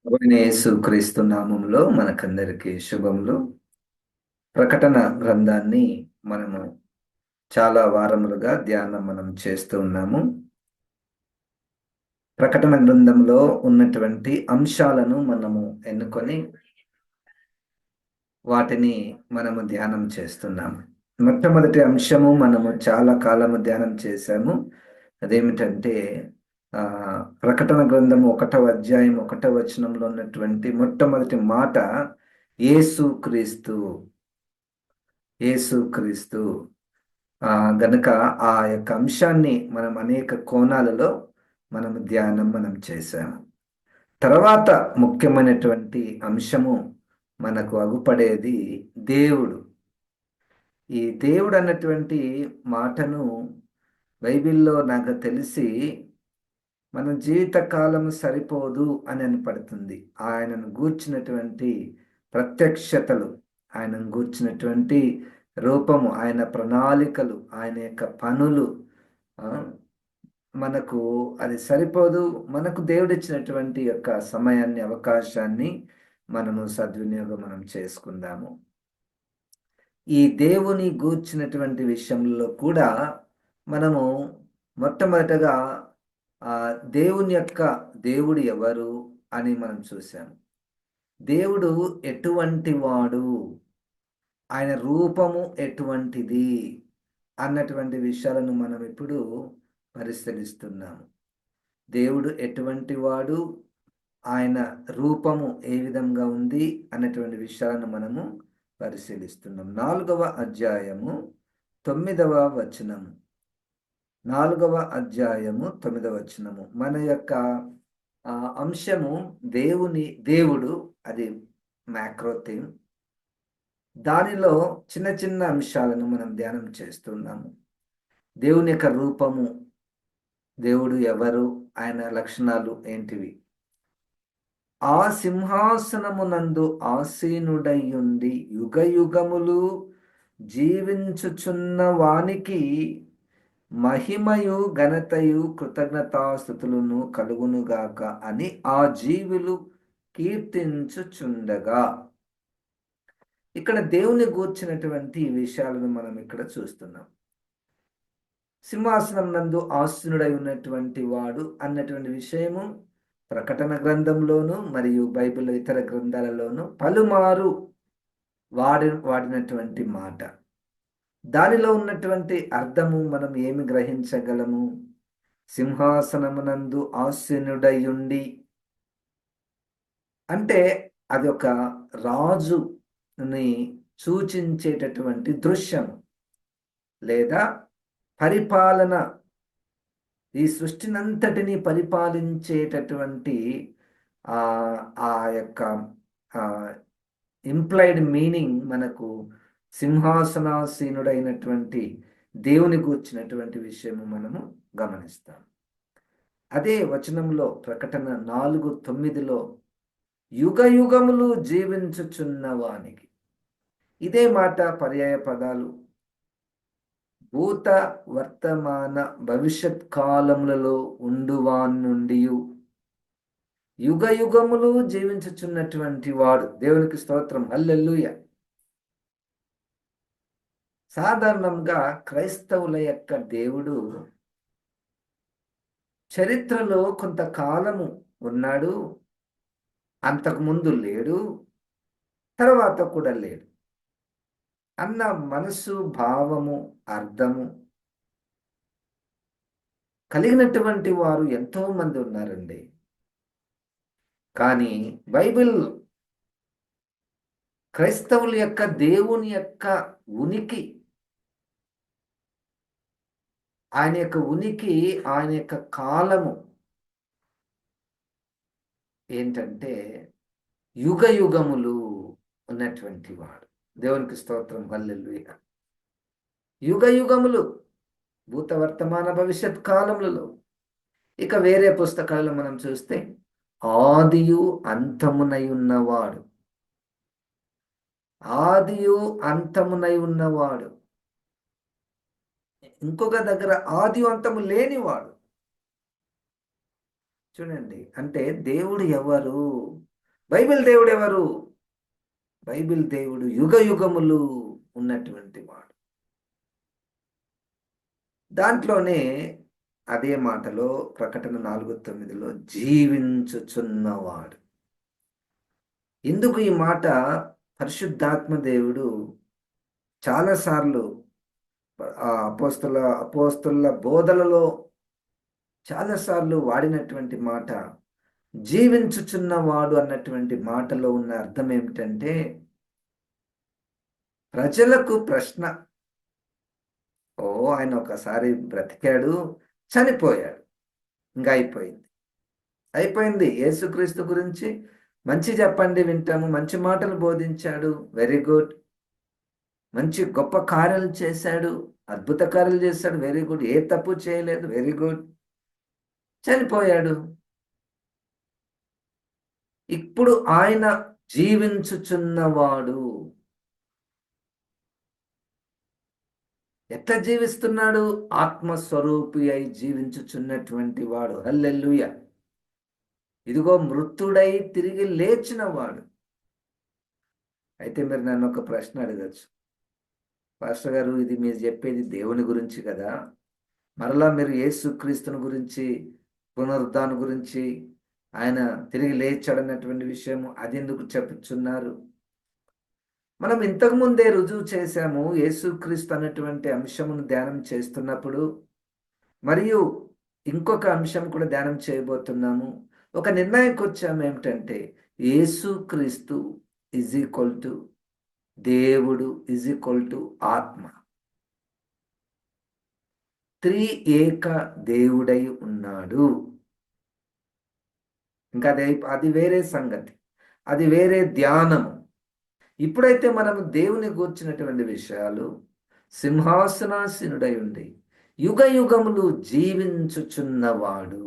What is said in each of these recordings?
ప్రభువైన యేసుక్రీస్తు నామములో మనకందరికి శుభములు. ప్రకటన గ్రంథాన్ని మనము చాలా వారములుగా ధ్యానం మనం చేస్తూ ఉన్నాము. ప్రకటన గ్రంథంలో ఉన్నటువంటి అంశాలను మనము ఎన్నుకొని వాటిని మనము ధ్యానం చేస్తున్నాము. మొట్టమొదటి అంశము మనము చాలా కాలము ధ్యానం చేశాము. అదేమిటంటే ప్రకటన గ్రంథము 1వ అధ్యాయం 1వ వచనంలో ఉన్నటువంటి మొట్టమొదటి మాట యేసుక్రీస్తు. యేసుక్రీస్తు గనుక ఆ యొక్క అంశాన్ని మనం అనేక కోణాలలో మనం చేశాము. తర్వాత ముఖ్యమైనటువంటి అంశము మనకు అగుపడేది దేవుడు. ఈ దేవుడు అన్నటువంటి మాటను బైబిల్లో నాకు తెలిసి మన జీవితకాలం సరిపోదు అని అనిపడుతుంది. ఆయనను గూర్చినటువంటి ప్రత్యక్షతలు, ఆయనను గూర్చినటువంటి రూపము, ఆయన ప్రణాళికలు, ఆయన యొక్క పనులు మనకు అది సరిపోదు. మనకు దేవుడిచ్చినటువంటి యొక్క సమయాన్ని, అవకాశాన్ని మనము సద్వినియోగం చేసుకుందాము. ఈ దేవుని గూర్చినటువంటి విషయంలో కూడా మనము మొట్టమొదటగా దేవుడు ఎవరు అని మనం చూసాము. దేవుడు ఎటువంటి వాడు, ఆయన రూపము ఎటువంటిది అన్నటువంటి విషయాలను మనం ఇప్పుడు పరిశీలిస్తున్నాము. దేవుడు ఎటువంటి వాడు, ఆయన రూపము ఏ విధంగా ఉంది అన్నటువంటి విషయాలను మనము పరిశీలిస్తున్నాం. 4వ అధ్యాయము 9వ వచనము. 4వ అధ్యాయము 9వ వచనము. మన యొక్క అంశము దేవుడు, అది మ్యాక్రో థీమ్. దానిలో చిన్న చిన్న అంశాలను మనం ధ్యానం చేస్తున్నాము. దేవుని యొక్క రూపము, దేవుడు ఎవరు, ఆయన లక్షణాలు ఏంటివి. ఆ సింహాసనమునందు ఆసీనుడయ్యుండి యుగ యుగములు జీవించుచున్న వానికి మహిమయు ఘనతయు కృతజ్ఞతాస్తుతులను కలుగునుగాక అని ఆ జీవులు కీర్తించుచుండగా. ఇక్కడ దేవుని గూర్చినటువంటి విషయాలను మనం ఇక్కడ చూస్తున్నాం. సింహాసనం నందు ఆసీనుడై ఉన్నటువంటి వాడు అన్నటువంటి విషయము ప్రకటన గ్రంథంలోను మరియు బైబిల్ ఇతర గ్రంథాలలోను పలుమారు వాడినటువంటి మాట. దానిలో ఉన్నటువంటి అర్థము మనం ఏమి గ్రహించగలము? సింహాసనమునందు ఆసీనుడయుండి అంటే అది ఒక రాజుని సూచించేటటువంటి దృశ్యం, లేదా పరిపాలన, ఈ సృష్టినంతటిని పరిపాలించేటటువంటి ఆ యొక్క ఇంప్లైడ్ మీనింగ్ మనకు సింహాసనాసీనుడైనటువంటి దేవుని గూర్చినటువంటి విషయము మనము గమనిస్తాం. అదే వచనంలో ప్రకటన 4:9లో యుగ యుగములు జీవించుచున్న వానికి. ఇదే మాట పర్యాయ పదాలు భూత వర్తమాన భవిష్యత్ కాలములలో ఉండువాని నుండి యుగ యుగములు జీవించుచున్నటువంటి వాడు. దేవునికి స్తోత్రం, హల్లెలూయా. సాధారణంగా క్రైస్తవుల యొక్క దేవుడు చరిత్రలో కొంతకాలము ఉన్నాడు, అంతకుముందు లేడు, తర్వాత కూడా లేడు అన్న మనసు, భావము, అర్థము కలిగినటువంటి వారు ఎంతో మంది ఉన్నారండి. కానీ బైబిల్ క్రైస్తవుల యొక్క దేవుని యొక్క ఉనికి, ఆయన యొక్క ఉనికి, ఆయన యొక్క కాలము ఏంటంటే యుగ యుగములు ఉన్నటువంటి వాడు. దేవునికి స్తోత్రం, హల్లెలూయా. యుగ యుగములు, భూత వర్తమాన భవిష్యత్ కాలములలో. ఇక వేరే పుస్తకాల్లో మనం చూస్తే ఆదియు అంతమునై ఉన్నవాడు, ఆదియు అంతమునై ఉన్నవాడు. ఇంకొక దగ్గర ఆది అంతము లేనివాడు. చూడండి, అంటే దేవుడు ఎవరు బైబిల్ దేవుడు ఎవరు? బైబిల్ దేవుడు యుగ యుగములు ఉన్నటువంటి వాడు. దాంట్లోనే అదే మాటలో ప్రకటన 4:9లో జీవించుచున్నవాడు. ఎందుకు ఈ మాట పరిశుద్ధాత్మ దేవుడు చాలాసార్లు అపోస్తలుల బోధలలో చాలాసార్లు వాడినటువంటి మాట జీవించుచున్నవాడు అన్నటువంటి మాటలో ఉన్న అర్థం ఏమిటంటే, ప్రజలకు ప్రశ్న, ఓ ఆయన ఒకసారి బ్రతికాడు, చనిపోయాడు, ఇంకా అయిపోయింది. యేసుక్రీస్తు గురించి మంచి చెప్పండి వింటాము, మంచి మాటలు బోధించాడు, వెరీ గుడ్. మంచి గొప్ప కార్యాలు చేశాడు, అద్భుత కార్యాలు చేశాడు, వెరీ గుడ్. ఏ తప్పు చేయలేదు, వెరీ గుడ్. చనిపోయాడు. ఇప్పుడు ఆయన జీవించుచున్నవాడు. ఎట్లా జీవిస్తున్నాడు? ఆత్మస్వరూపి అయి జీవించుచున్నటువంటి వాడు. హల్లెలూయా. ఇదిగో మృతుడై తిరిగి లేచిన వాడు. అయితే మీరు నన్ను ఒక ప్రశ్న అడగచ్చు, పాస్టర్ గారు ఇది మీరు చెప్పేది దేవుని గురించి కదా, మరలా మీరు యేసుక్రీస్తుని గురించి, పునరుద్ధానం గురించి, ఆయన తిరిగి లేచాడన్నటువంటి విషయం అది ఎందుకు చెప్పుచున్నారు? మనం ఇంతకు ముందే రుజువు చేశాము యేసుక్రీస్తు అన్నటువంటి అంశమును ధ్యానం చేస్తున్నప్పుడు, మరియు ఇంకొక అంశం కూడా ధ్యానం చేయబోతున్నాము. ఒక నిర్ణయానికి వచ్చాము ఏమిటంటే, యేసుక్రీస్తు ఈజ్ ఈక్వల్ టు దేవుడు ఈజ్ ఈక్వల్ టు ఆత్మ. ఏక దేవుడై ఉన్నాడు. ఇంకా అది వేరే సంగతి, అది వేరే ధ్యానము. ఇప్పుడైతే మనము దేవుని గూర్చినటువంటి విషయాలు, సింహాసనాసీనుడై ఉండి యుగ యుగములు జీవించుచున్నవాడు.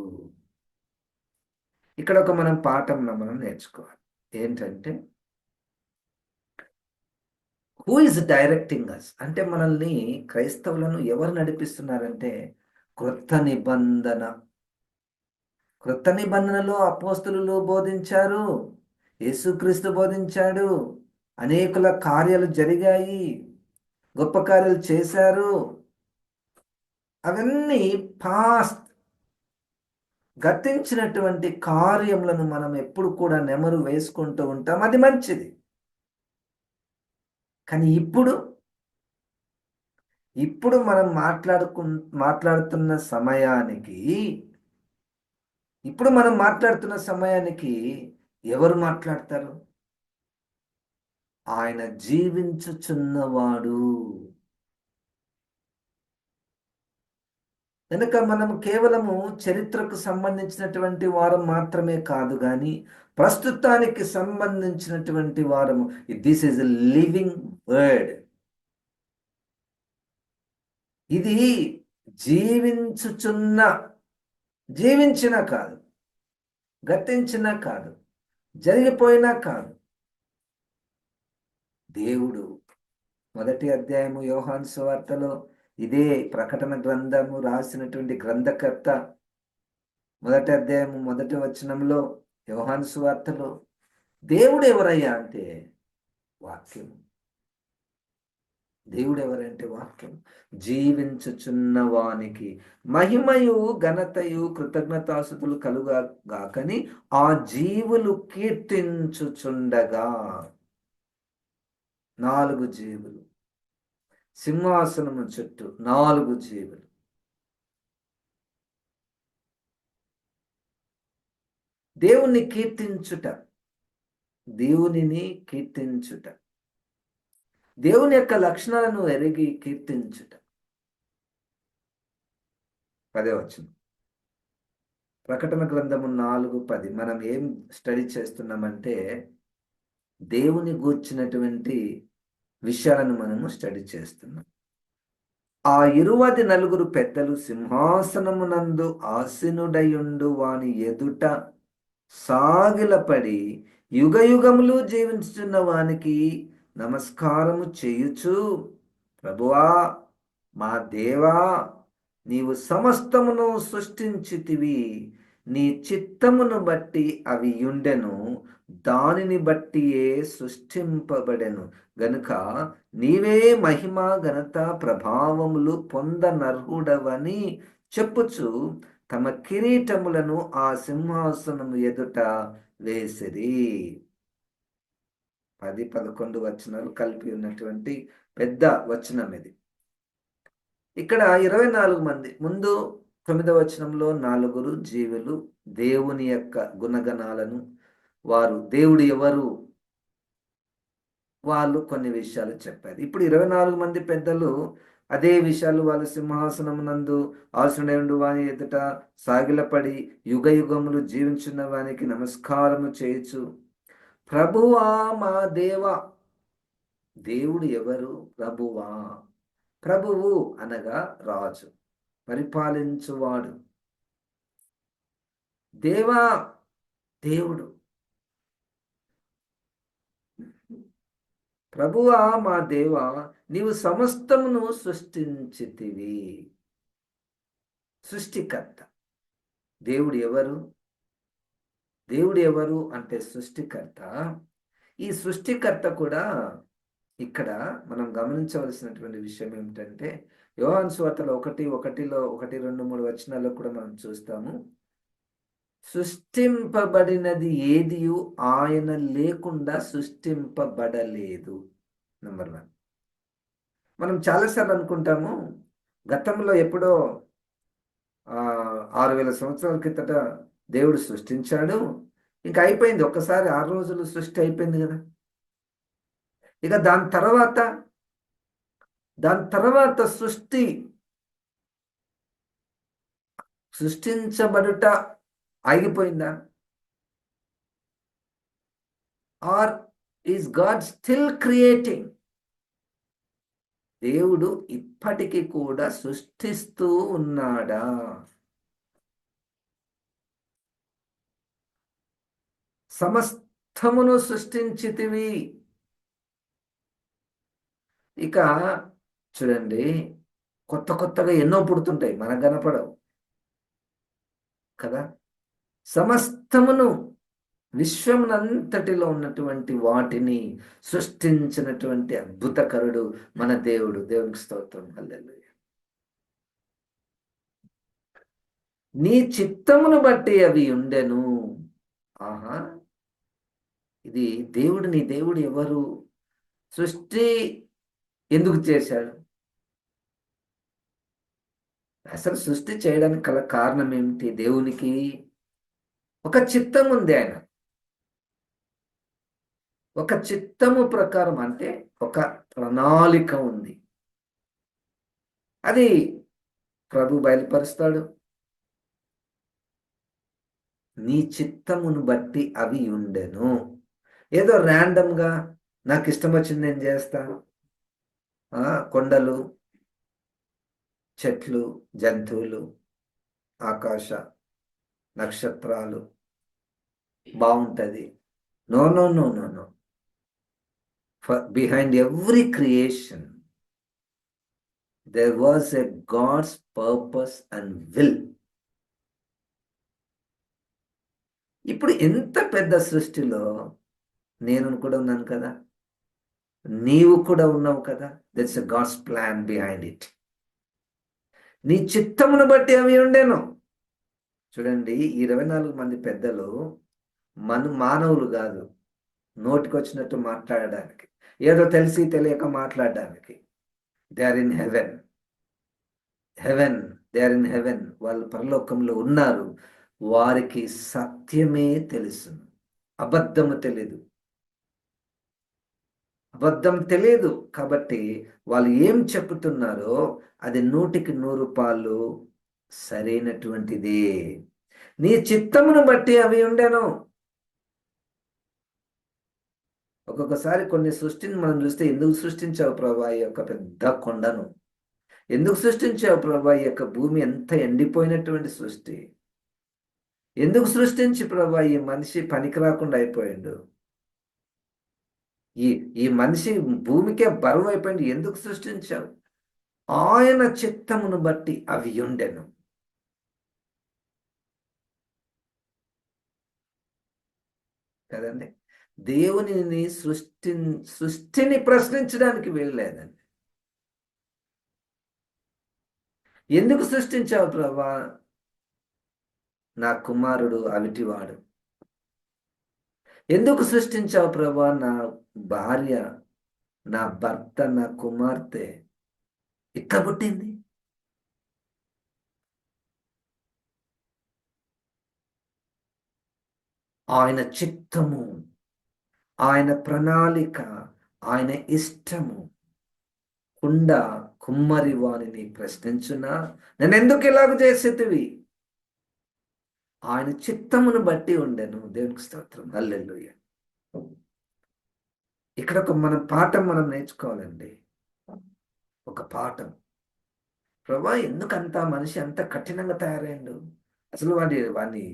ఇక్కడ ఒక మనం పాఠం మనం నేర్చుకోవాలి. ఏంటంటే, హూ ఇస్ డైరెక్టింగ్ అస్ అంటే, మనల్ని క్రైస్తవులను ఎవరు నడిపిస్తున్నారంటే, క్రొత్త నిబంధనలో అపోస్తలులు బోధించారు, యేసుక్రీస్తు బోధించాడు, అనేకుల కార్యాలు జరిగాయి, గొప్ప కార్యాలు చేశారు. అవన్నీ పాస్ట్, గతించినటువంటి కార్యములను మనం ఎప్పుడు కూడా నెమరు వేసుకుంటూ ఉంటాం, అది మంచిది. కానీ ఇప్పుడు మనం మాట్లాడుతున్న సమయానికి ఎవరు మాట్లాడతారు? ఆయన జీవించుచున్నవాడు. కనుక మనం కేవలము చరిత్రకు సంబంధించినటువంటి వారం మాత్రమే కాదు, కానీ ప్రస్తుతానికి సంబంధించినటువంటి వారము. This is a living word. ఇది జీవించిన కాదు, గతించిన కాదు, జరిగిపోయినా కాదు. దేవుడు మొదటి అధ్యాయము యోహాను సువార్తలో, ఇదే ప్రకటన గ్రంథము రాసినటువంటి గ్రంథకర్త మొదటి అధ్యాయము మొదటి వచనంలో యోహాను సువార్తలో, దేవుడు ఎవరయ్యా అంటే వాక్యం. దేవుడు ఎవరంటే వాక్యం. జీవించుచున్న వానికి మహిమయు ఘనతయు కృతజ్ఞతాస్తుతులు కలుగాకని ఆ జీవులు కీర్తించుచుండగా. 4 జీవులు, సింహాసనము చుట్టూ 4 జీవులు. దేవునిని కీర్తించుట, దేవుని యొక్క లక్షణాలను ఎరిగి కీర్తించుట. 10వ వచనం ప్రకటన గ్రంథము 4:10. మనం ఏం స్టడీ చేస్తున్నామంటే, దేవుని గూర్చినటువంటి విషయాలను మనము స్టడీ చేస్తున్నాం. ఆ 24 పెద్దలు సింహాసనమునందు ఆసీనుడయుండు వాని ఎదుట సాగిలపడి యుగ యుగములు జీవించుచున్న వానికి నమస్కారము చేయుచు, ప్రభువా మా దేవా, నీవు సమస్తమును సృష్టించితివి, నీ చిత్తమును బట్టి అవి ఉండెను, దానిని బట్టియే సృష్టింపబడెను గనుక నీవే మహిమ ఘనత ప్రభావములు పొందనర్హుడవని చెప్పుచు తమ కిరీటములను ఆ సింహాసనము ఎదుట వేసిరి. 10-11 వచనాలు కలిపి ఉన్నటువంటి పెద్ద వచనం ఇది. ఇక్కడ 24 మంది, ముందు 9వ వచనంలో 4 జీవులు దేవుని యొక్క గుణగణాలను, వారు దేవుడు ఎవరు, వాళ్ళు కొన్ని విషయాలు చెప్పారు. ఇప్పుడు 24 మంది పెద్దలు అదే విషయాలు వాళ్ళు సింహాసనమునందు ఆసీనుడైన వాని ఎదుట సాగిలపడి యుగ యుగములు జీవించున్న వానికి నమస్కారము చేయొచ్చు. ప్రభువా మా దేవ. దేవుడు ఎవరు? ప్రభువా. ప్రభువు అనగా రాజు, పరిపాలించువాడు. దేవా, దేవుడు. ప్రభువా మా దేవా, నీవు సమస్తమును సృష్టించితివి. సృష్టికర్త. దేవుడు ఎవరు? దేవుడు ఎవరు అంటే సృష్టికర్త. ఈ సృష్టికర్త కూడా ఇక్కడ మనం గమనించవలసినటువంటి విషయం ఏమిటంటే, యోహాను సువార్తలో 1:1లో 1, 2, 3 వచనాల్లో కూడా మనం చూస్తాము. సృష్టింపబడినది ఏదియు ఆయన లేకుండా సృష్టింపబడలేదు. నంబర్ 1. మనం చాలాసార్లు అనుకుంటాము, గతంలో ఎప్పుడో 6000 సంవత్సరాల కిందట దేవుడు సృష్టించాడు, ఇంకా అయిపోయింది, ఒక్కసారి 6 రోజులు సృష్టి అయిపోయింది కదా. ఇక దాని తర్వాత సృష్టించబడుట ఆగిపోయిందా? Or is God still creating? దేవుడు ఇప్పటికీ కూడా సృష్టిస్తూ ఉన్నాడా? సమస్తమును సృష్టించితివి. ఇక చూడండి, కొత్తగా ఎన్నో పుడుతుంటాయి, మనకు కనపడవు కదా. సమస్తమును, విశ్వమునంతటిలో ఉన్నటువంటి వాటిని సృష్టించినటువంటి అద్భుతకరుడు మన దేవుడు. దేవునికి స్తోత్రం. హల్లెలూయా. నీ చిత్తమును బట్టి అవి ఉండెను. ఆహా, ఇది దేవుడు. నీ దేవుడు ఎవరు? సృష్టి ఎందుకు చేశాడు? అసలు సృష్టి చేయడానికి గల కారణం ఏమిటి? దేవునికి ఒక చిత్తం ఉంది. ఆయన ఒక చిత్తము ప్రకారం, అంటే ఒక ప్రణాళిక ఉంది. అది ప్రభు బయలుపరుస్తాడు. నీ చిత్తమును బట్టి అవి ఉండెను. ఏదో ర్యాండమ్గా నాకు ఇష్టం వచ్చింది నేను చేస్తాను. కొండలు, చెట్లు, జంతువులు, ఆకాశ నక్షత్రాలు బాగుంటుంది. No no no no no. Behind every creation there was a God's purpose and will. ఇప్పుడు ఎంత పెద్ద సృష్టిలో నేను కూడా ఉన్నాను కదా, నీవు కూడా ఉన్నావు కదా. That's a God's plan behind it. నీ చిత్తమును బట్టి అవి ఉండేను. చూడండి, 24 మంది పెద్దలు మానవులు కాదు, నోటికొచ్చినట్టు మాట్లాడడానికి, ఏదో తెలిసి తెలియక మాట్లాడడానికి. They are in heaven. They are in heaven. వాళ్ళు పరలోకంలో ఉన్నారు. వారికి సత్యమే తెలుసు, అబద్ధం తెలియదు. కాబట్టి వాళ్ళు ఏం చెప్తున్నారో అది 100% సరైనటువంటిది. నీ చిత్తమును బట్టి అవి ఉండెను. ఒక్కొక్కసారి కొన్ని సృష్టిని మనం చూస్తే, ఎందుకు సృష్టించావు ప్రభా ఈ యొక్క పెద్ద కొండను? ఎందుకు సృష్టించావు ప్రభా ఈ యొక్క భూమి ఎంత ఎండిపోయినటువంటి సృష్టి? ఎందుకు సృష్టించి ప్రభా ఈ మనిషి పనికి రాకుండా అయిపోయాడు? ఈ మనిషి భూమికే బరువు అయిపోయింది, ఎందుకు సృష్టించావు? ఆయన చిత్తమును బట్టి అవి ఉండెను. కదండి. దేవునిని సృష్టిని ప్రశ్నించడానికి వెళ్ళలేదండి. ఎందుకు సృష్టించావు ప్రభా? నా కుమారుడు అవిటివాడు. ఎందుకు సృష్టించావు ప్రభా? నా భార్య, నా భర్త, నా కుమార్తె ఇట్లా పుట్టింది. ఆయన చిత్తము, ఆయన ప్రణాళిక, ఆయన ఇష్టము కుండ కుమ్మరి వాణిని ప్రశ్నించునా, నేనెందుకు ఇలాగ చేసేటివి? ఆయన చిత్తమును బట్టి ఉండెను. దేవునికి స్తోత్రం. హల్లెలూయా. ఇక్కడ ఒక పాఠం మనం నేర్చుకోవాలండి. ఒక పాఠం. ప్రభా, ఎందుకంత మనిషి అంత కఠినంగా తయారైండు? అసలు వాడిని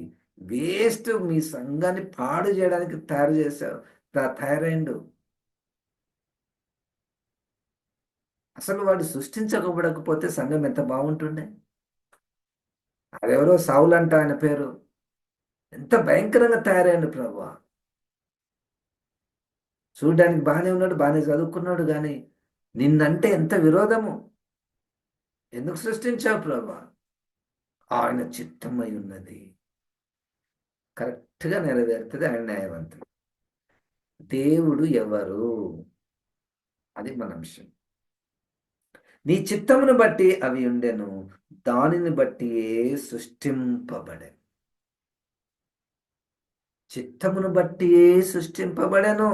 వేస్ట్, మీ సంఘాన్ని పాడు చేయడానికి తయారైండు. అసలు వాడు సృష్టించకపోతే సంఘం ఎంత బాగుంటుండే. అదెవరో సౌలు అంట ఆయన పేరు. ఎంత భయంకరంగా తయారైండు ప్రభా. చూడడానికి బాగానే ఉన్నాడు, బాగానే చదువుకున్నాడు, కానీ నిన్నంటే ఎంత విరోధము. ఎందుకు సృష్టించావు ప్రభా? ఆయన చిత్తమై ఉన్నది, కరెక్ట్గా నెరవేరుతుంది. ఆయన న్యాయవంతుడు. దేవుడు ఎవరు? అది మన అంశం. నీ చిత్తమును బట్టి అవి ఉండెను, దానిని బట్టి సృష్టింపబడెను. చిత్తమును బట్టి సృష్టింపబడెను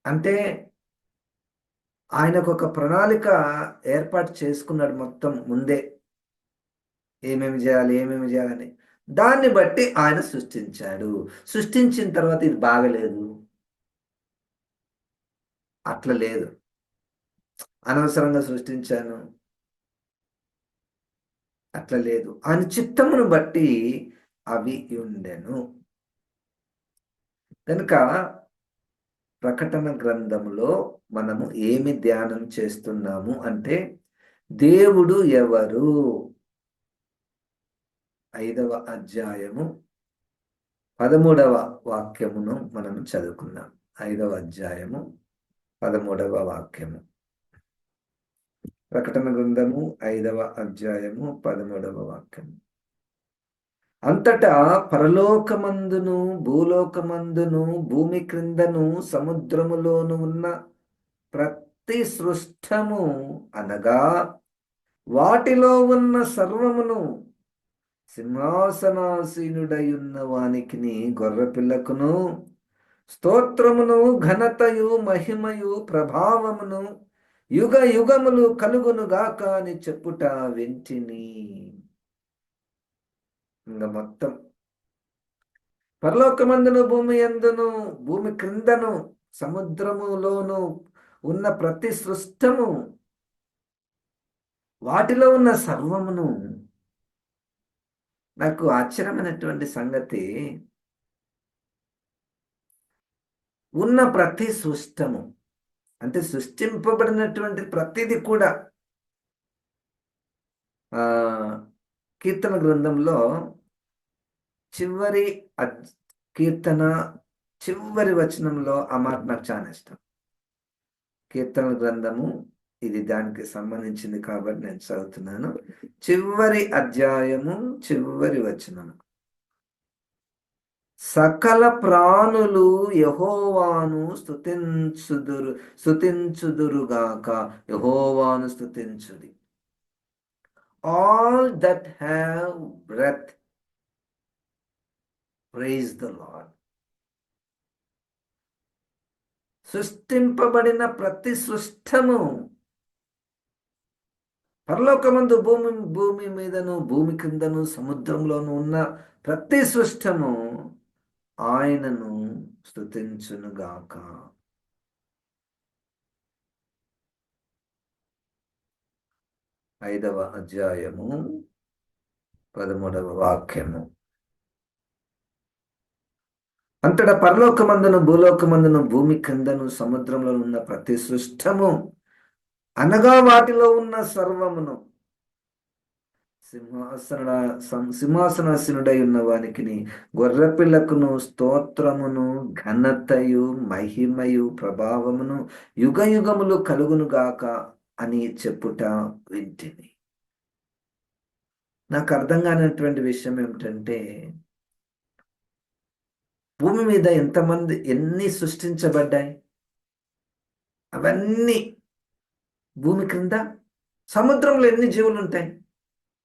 అంటే ఆయనకు ఒక ప్రణాళిక ఏర్పాటు చేసుకున్నాడు మొత్తం ముందే. ఏమేమి చేయాలని దాన్ని బట్టి ఆయన సృష్టించాడు. సృష్టించిన తర్వాత ఇది బాగలేదు, అట్లా లేదు, అనవసరంగా సృష్టించాను, అట్లా లేదు. ఆయన చిత్తమును బట్టి అవి ఉండెను. కనుక ప్రకటన గ్రంథంలో మనము ఏమి ధ్యానం చేస్తున్నాము అంటే, దేవుడు ఎవరు? 5వ అధ్యాయము 13వ వాక్యమును మనం చదువుకుందాం. 5వ అధ్యాయము 13వ వాక్యము. ప్రకటన గ్రంథము 5వ అధ్యాయము 13వ వాక్యము. అంతటా పరలోకమందును భూలోకమందును భూమి క్రిందను సముద్రములోను ఉన్న ప్రతి సృష్టము అనగా వాటిలో ఉన్న సర్వమును, సింహాసనాసీనుడయున్న వానికి గొర్రెపిల్లకును స్తోత్రమును ఘనతయు మహిమయు ప్రభావమును యుగ యుగములు కలుగునుగాక అని చెప్పుట వింటిని. ఇంకా మొత్తం పరలోకమందును భూమి యందును భూమి క్రిందను సముద్రములోను ఉన్న ప్రతి సృష్టము, వాటిలో ఉన్న సర్వమును. నాకు ఆశ్చర్యమైనటువంటి సంగతి, ఉన్న ప్రతి సృష్టము అంటే సృష్టింపబడినటువంటి ప్రతిది కూడా. కీర్తన గ్రంథంలో చివరి కీర్తన చివరి వచనంలో ఆ మాట నాకు చాలా ఇష్టం. కీర్తన గ్రంథము ఇది దానికి సంబంధించింది కాబట్టి నేను చదువుతున్నాను. చివరి అధ్యాయము చివరి వచనము. సకల ప్రాణులు యెహోవాను స్తుతించుదురుగాక. యెహోవాను స్తుతించుడి. All that have breath, praise the Lord. సృష్టింపబడిన ప్రతి సృష్టము, పరలోకమందు భూమి మీదను భూమి క్రిందను సముద్రంలోను ఉన్న ప్రతి సృష్టము ఆయనను స్తుతించునుగాక. 5వ అధ్యాయము 13వ వాక్యము. అంతటా పరలోకమందును భూలోకమందును భూమి క్రిందను సముద్రంలో ఉన్న ప్రతి సృష్టము అనగా వాటిలో ఉన్న సర్వమును, సింహాసనాసీనుడై ఉన్న వానికిని గొర్రెపిల్లకును స్తోత్రమును ఘనతయు మహిమయు ప్రభావమును యుగ యుగములు కలుగును గాక అని చెప్పుట వింటిని. నాకు అర్థం కానటువంటి విషయం ఏమిటంటే, భూమి మీద ఎంతమంది ఎన్ని సృష్టించబడ్డాయి, అవన్నీ భూమి క్రింద సముద్రంలో ఎన్ని జీవులు ఉంటాయి,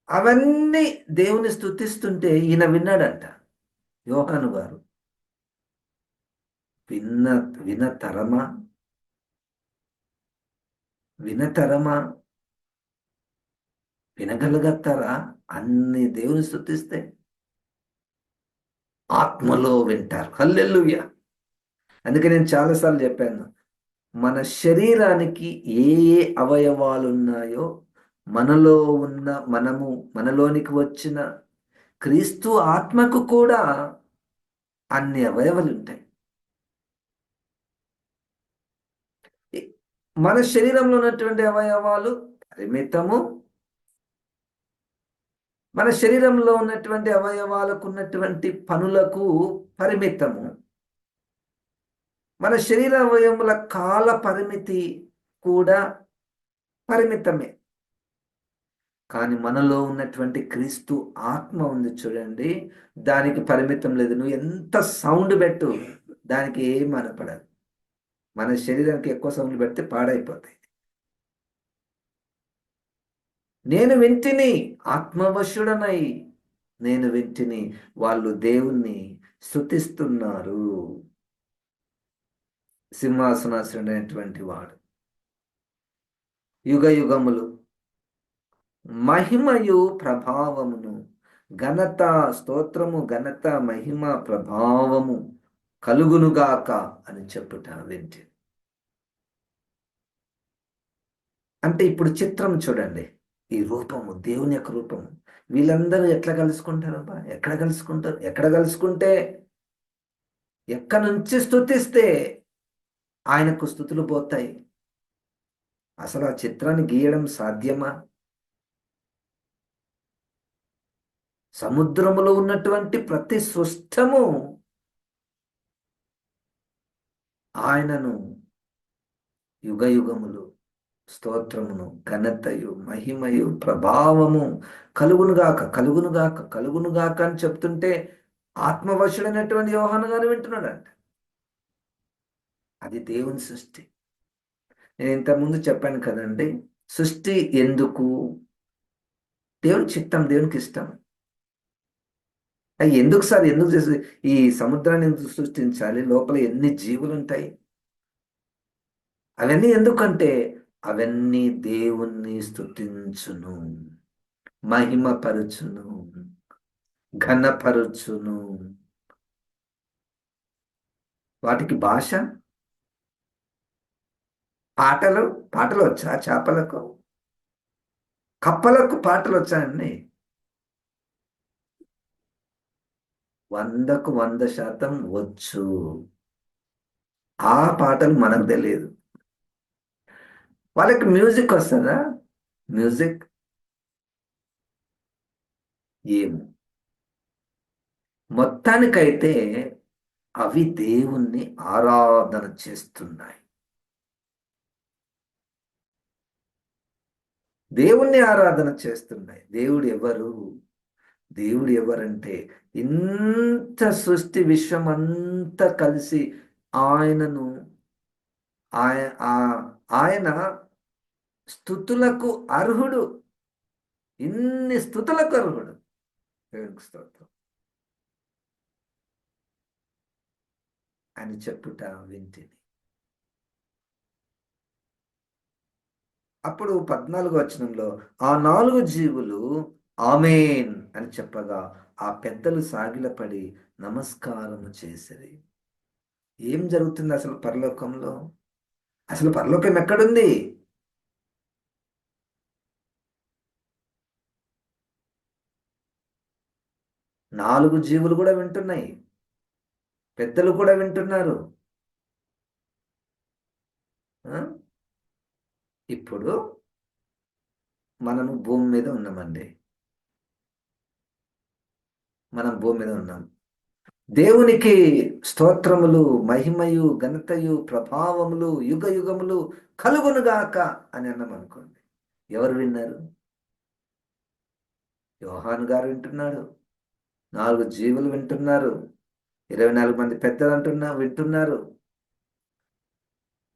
అవన్నీ దేవుని స్తుతిస్తుంటే ఈయన విన్నాడంట. యోహాను గారు విన్న వినతరమా వినతరమా వినగలుగుతారా? అన్ని దేవుని స్తుతిస్తే ఆత్మలో వింటారు. హల్లెలూయా. అందుకే నేను చాలాసార్లు చెప్పాను, మన శరీరానికి ఏ ఏ అవయవాలు ఉన్నాయో మనలో ఉన్న మనలోనికి వచ్చిన క్రీస్తు ఆత్మకు కూడా అన్ని అవయవాలు ఉంటాయి. మన శరీరంలో ఉన్నటువంటి అవయవాలు పరిమితము. మన శరీరంలో ఉన్నటువంటి అవయవాలకు ఉన్నటువంటి పనులకు పరిమితము. మన శరీర అవయముల కాల పరిమితి కూడా పరిమితమే. కానీ మనలో ఉన్నటువంటి క్రీస్తు ఆత్మ ఉంది చూడండి, దానికి పరిమితం లేదు. నువ్వు ఎంత సౌండ్ పెట్టు, దానికి ఏం అనపడదు. మన శరీరానికి ఎక్కువ సౌండ్ పెడితే పాడైపోతాయి. నేను వింటిని, ఆత్మవశుడనై నేను వింటిని, వాళ్ళు దేవుణ్ణి స్తుతిస్తున్నారు. సింహాసనాసీనుడైనటువంటి వాడు యుగ యుగములు మహిమయు ప్రభావమును ఘనత, స్తోత్రము, ఘనత, మహిమ, ప్రభావము కలుగునుగాక అని చెప్పుట వింటి. అంటే ఇప్పుడు చిత్రం చూడండి, ఈ రూపము, దేవుని యొక్క రూపము, వీళ్ళందరూ ఎట్లా కలుసుకుంటారబ్బా? ఎక్కడ కలుసుకుంటారు? ఎక్కడ కలుసుకుంటే, ఎక్కడి నుంచి స్తుతిస్తే ఆయనకు స్తుతులు పోతాయి. అసలు ఆ చిత్రాన్ని గీయడం సాధ్యమా? సముద్రములో ఉన్నటువంటి ప్రతి సృష్టము ఆయనను యుగ యుగములు స్తోత్రమును, ఘనతయు, మహిమయు, ప్రభావము కలుగునుగాక, కలుగునుగాక, కలుగునుగాక అని చెప్తుంటే ఆత్మవశుడైనటువంటి యోహాను గారు వింటున్నాడంట. అది దేవుని సృష్టి. నేను ఇంతకుముందు చెప్పాను కదండి, సృష్టి ఎందుకు? దేవుని చిత్తం, దేవునికి ఇష్టం. ఎందుకు సార్, ఎందుకు చేసి ఈ సముద్రాన్ని ఎందుకు సృష్టించాలి? లోపల ఎన్ని జీవులు ఉంటాయి, అవన్నీ ఎందుకంటే అవన్నీ దేవుణ్ణి స్తుతించును, మహిమపరచును, ఘనపరచును. వాటికి భాష, పాటలు పాటలు వచ్చా? చేపలకు, కప్పలకు పాటలు వచ్చా అండి? 100కు 100% వచ్చు. ఆ పాటలు మనకు తెలియదు. వాళ్ళకి మ్యూజిక్ వస్తుందా? మ్యూజిక్ ఏమో. మొత్తానికైతే అవి దేవుణ్ణి ఆరాధన చేస్తున్నాయి. దేవుణ్ణి ఆరాధన చేస్తున్నాయి. దేవుడు ఎవరు? దేవుడు ఎవరంటే, ఇంత సృష్టి విశ్వం అంతా కలిసి ఆయనను ఆయన స్తుతులకు అర్హుడు. ఇన్ని స్తుతులకు అర్హుడు. దేవునికి స్తోత్రం అని చెప్పుట వింటిని. అప్పుడు 14వ వచనంలో ఆ 4 జీవులు ఆమేన్ అని చెప్పగా ఆ పెద్దలు సాగిలపడి నమస్కారము చేసిరి. ఏం జరుగుతుంది అసలు పరలోకంలో? అసలు పరలోకం ఎక్కడుంది? నాలుగు జీవులు కూడా వింటున్నాయి, పెద్దలు కూడా వింటున్నారు. ఇప్పుడు మనము భూమి మీద ఉన్నామండి. మనం భూమి మీద ఉన్నాం. దేవునికి స్తోత్రములు, మహిమయు, ఘనతయు, ప్రభావములు, యుగ యుగములు కలుగునుగాక అని అన్నాం అనుకోండి. ఎవరు విన్నారు? యోహాను గారు వింటున్నాడు, 4 జీవులు వింటున్నారు, 24 మంది పెద్దలు వింటున్నారు.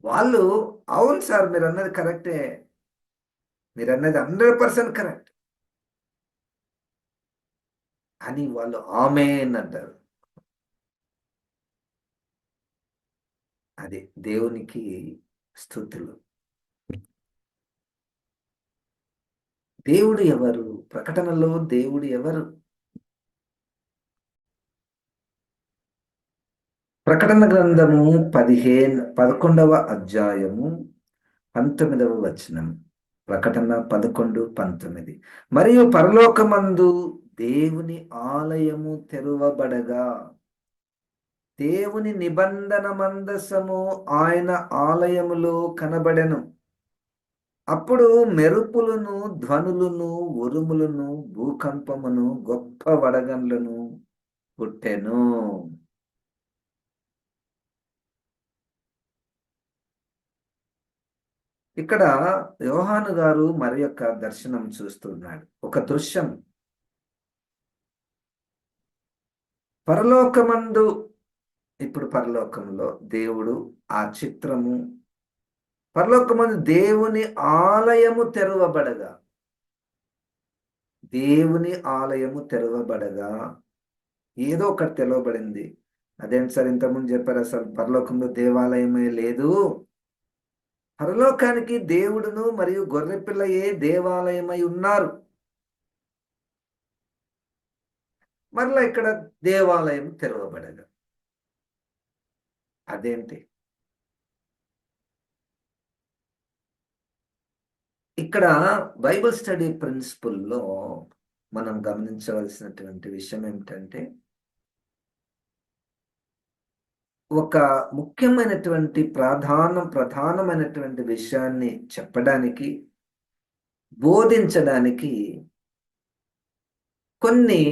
వాళ్ళు అవును సార్, మీరు అన్నది కరెక్టే, మీరు అన్నది 100% కరెక్ట్ అని వాళ్ళు ఆమేన్ అంటారు. అది దేవునికి స్తుతులు. దేవుడు ఎవరు? ప్రకటనలో దేవుడు ఎవరు? ప్రకటన గ్రంథము 11వ అధ్యాయము 19వ వచనం. ప్రకటన 11:19. మరియు పరలోకమందు దేవుని ఆలయము తెరవబడగా దేవుని నిబంధన మందసము ఆయన ఆలయములో కనబడెను. అప్పుడు మెరుపులను, ధ్వనులను, ఉరుములను, భూకంపమును, గొప్ప వడగండ్లను పుట్టెను. ఇక్కడ యోహాను గారు మరి యొక్క దర్శనం చూస్తున్నాడు. ఒక దృశ్యం. పరలోకమందు, ఇప్పుడు పరలోకంలో దేవుడు ఆ చిత్రము, పరలోకమందు దేవుని ఆలయము తెరవబడగా, దేవుని ఆలయము తెరవబడగా ఏదో ఒకటి తెరవబడింది. అదేంటి సార్ ఇంతకుముందు చెప్పారు, అసలు పరలోకంలో దేవాలయమే లేదు. పరలోకానికి దేవుడును మరియు గొర్రెపిల్లయే దేవాలయమై ఉన్నారు. మరలా ఇక్కడ దేవాలయం తెరవబడగా అదేంటి? ఇక్కడ బైబిల్ స్టడీ ప్రిన్సిపల్లో మనం గమనించవలసినటువంటి విషయం ఏమిటంటే, ఒక ముఖ్యమైనటువంటి ప్రధానమైనటువంటి విషయాన్ని చెప్పడానికి, బోధించడానికి కొన్ని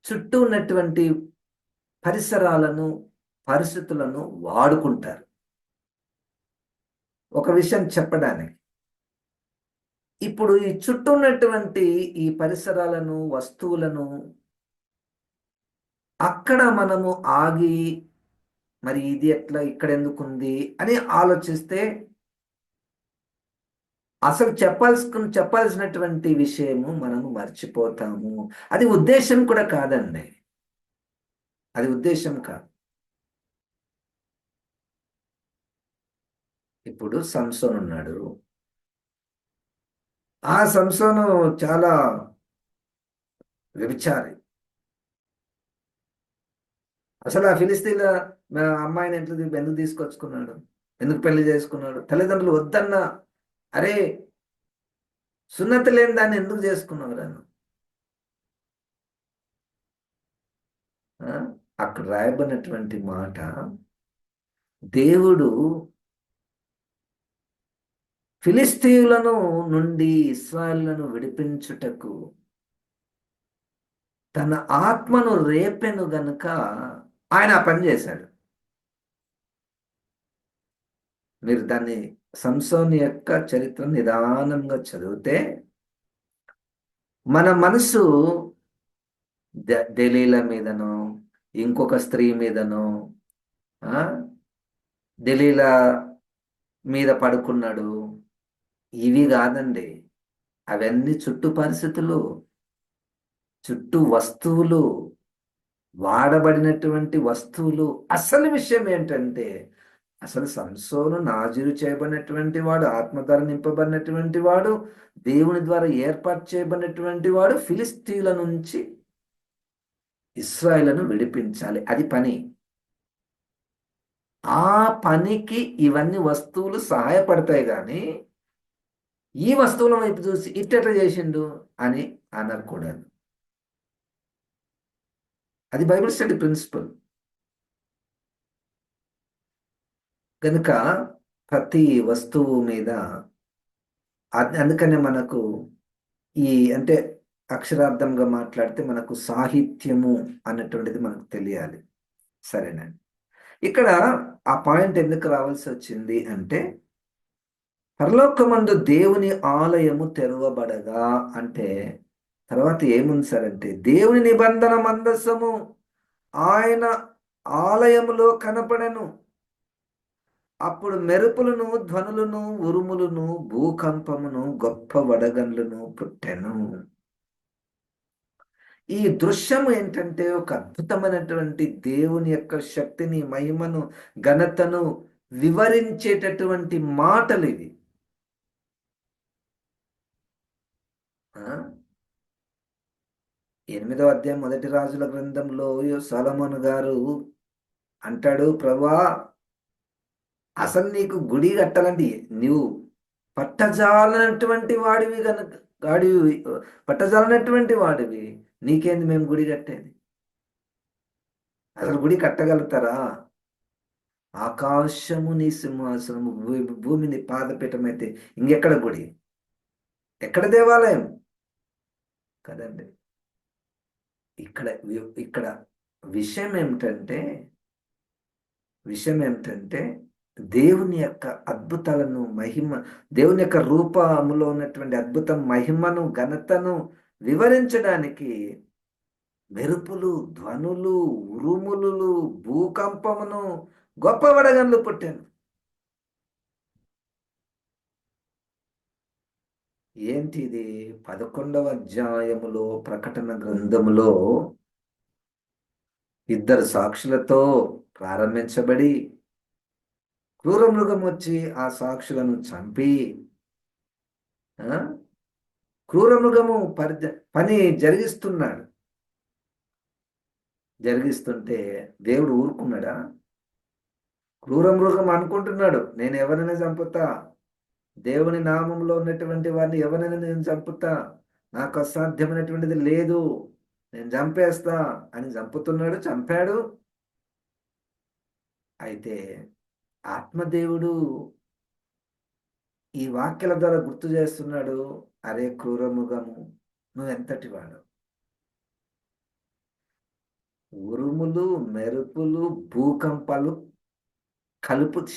చుట్టూ ఉన్నటువంటి పరిసరాలను, పరిస్థితులను వాడుకుంటారు ఒక విషయం చెప్పడానికి. ఇప్పుడు ఈ చుట్టూ ఉన్నటువంటి ఈ పరిసరాలను, వస్తువులను అక్కడ మనము ఆగి, మరి ఇది ఎట్లా ఇక్కడ ఎందుకుంది అని ఆలోచిస్తే అసలు చెప్పాల్సినటువంటి విషయము మనము మర్చిపోతాము. అది ఉద్దేశం కూడా కాదండి, అది ఉద్దేశం కాదు. ఇప్పుడు సంసోను ఉన్నాడు. ఆ సంసోను చాలా వ్యభిచారి. అసలు ఆ ఫిలిస్తీన్ల అమ్మాయిని ఎందుకు తీసుకొచ్చుకున్నాడు? ఎందుకు పెళ్లి చేసుకున్నాడు? తల్లిదండ్రులు వద్దన్నా, అరే సున్నతి లేని దాన్ని ఎందుకు చేసుకున్నావు నన్ను? అక్కడ రాయబడినటువంటి మాట, దేవుడు ఫిలిస్తీయులను నుండి ఇశ్రాయేలును విడిపించుటకు తన ఆత్మను రేపెను గనుక ఆయన ఆ పని చేశాడు. మీరు దాన్ని సంసోను యొక్క చరిత్ర నిదానంగా చదివితే మన మనసు దెలీలా మీదనో, ఇంకొక స్త్రీ మీదనో, దెలీలా మీద పడుకున్నాడు, ఇవి కాదండి. అవన్నీ చుట్టూ పరిస్థితులు, చుట్టూ వస్తువులు, వాడబడినటువంటి వస్తువులు. అసలు విషయం ఏంటంటే, అసలు సంసోను నాజీరు చేయబడినటువంటి వాడు, ఆత్మధార నింపబడినటువంటి వాడు, దేవుని ద్వారా ఏర్పాటు చేయబడినటువంటి వాడు. ఫిలిస్తీన్ల నుంచి ఇశ్రాయేలును విడిపించాలి, అది పని. ఆ పనికి ఇవన్నీ వస్తువులు సహాయపడతాయి కానీ ఈ వస్తువుల వైపు చూసి ఇట్టెట్లా చేసిండు అని అనకూడదు. అది బైబిల్ స్టడీ ప్రిన్సిపల్. కనుక ప్రతి వస్తువు మీద అందుకనే మనకు ఈ అంటే అక్షరార్థంగా మాట్లాడితే మనకు సాహిత్యము అన్నటువంటిది మనకు తెలియాలి. సరేనండి. ఇక్కడ ఆ పాయింట్ ఎందుకు రావాల్సి వచ్చింది అంటే, పరలోకమందు దేవుని ఆలయము తెరవబడగా అంటే, తర్వాత ఏముంది సార్ అంటే, దేవుని నిబంధన మందసము ఆయన ఆలయములో కనపడెను. అప్పుడు మెరుపులను, ధ్వనులను, ఉరుములను, భూకంపమును, గొప్ప వడగండ్లను పుట్టెను. ఈ దృశ్యం ఏంటంటే ఒక అద్భుతమైనటువంటి దేవుని యొక్క శక్తిని, మహిమను, ఘనతను వివరించేటటువంటి మాటలు ఇవి. ఆ? 8వ అధ్యాయం మొదటి రాజుల గ్రంథంలో సొలొమోను గారు అంటాడు, ప్రభా అసలు నీకు గుడి కట్టాలంటే నువ్వు పట్టజాలనటువంటి వాడివి గనుక వాడివి పట్టజాలనటువంటి వాడివి, నీకేంది మేము గుడి కట్టేది? అసలు గుడి కట్టగలుగుతారా? ఆకాశము నీ సింహాసనము, భూమి నీ పాదపీఠం అయితే ఇంకెక్కడ గుడి, ఎక్కడ దేవాలయం కదండి. ఇక్కడ ఇక్కడ విషయం ఏమిటంటే దేవుని యొక్క అద్భుతాలను, దేవుని యొక్క రూపములో ఉన్నటువంటి అద్భుతం, మహిమను, ఘనతను వివరించడానికి మెరుపులు, ధ్వనులు, ఉరుములు, భూకంపమును, గొప్ప వడగండ్లు పుట్టాను. ఏంటి ఇది? 11వ అధ్యాయములో ప్రకటన గ్రంథములో 2 సాక్షులతో ప్రారంభించబడి క్రూర మృగం వచ్చి ఆ సాక్షులను చంపి, క్రూర మృగము పని జరిగిస్తుంటే దేవుడు ఊరుకున్నాడా? క్రూర మృగం అనుకుంటున్నాడు, నేను ఎవరైనా చంపుతా, దేవుని నామంలో ఉన్నటువంటి వారిని ఎవరైనా నేను చంపుతా, నాకు అసాధ్యమైనటువంటిది లేదు, నేను చంపేస్తా అని చంపుతున్నాడు, చంపాడు. అయితే ఆత్మదేవుడు ఈ వాక్యాల ద్వారా గుర్తు చేస్తున్నాడు, అరే క్రూరముగము, నువ్వెంతటి వాడు? ఉరుములు, మెరుపులు, భూకంపాలు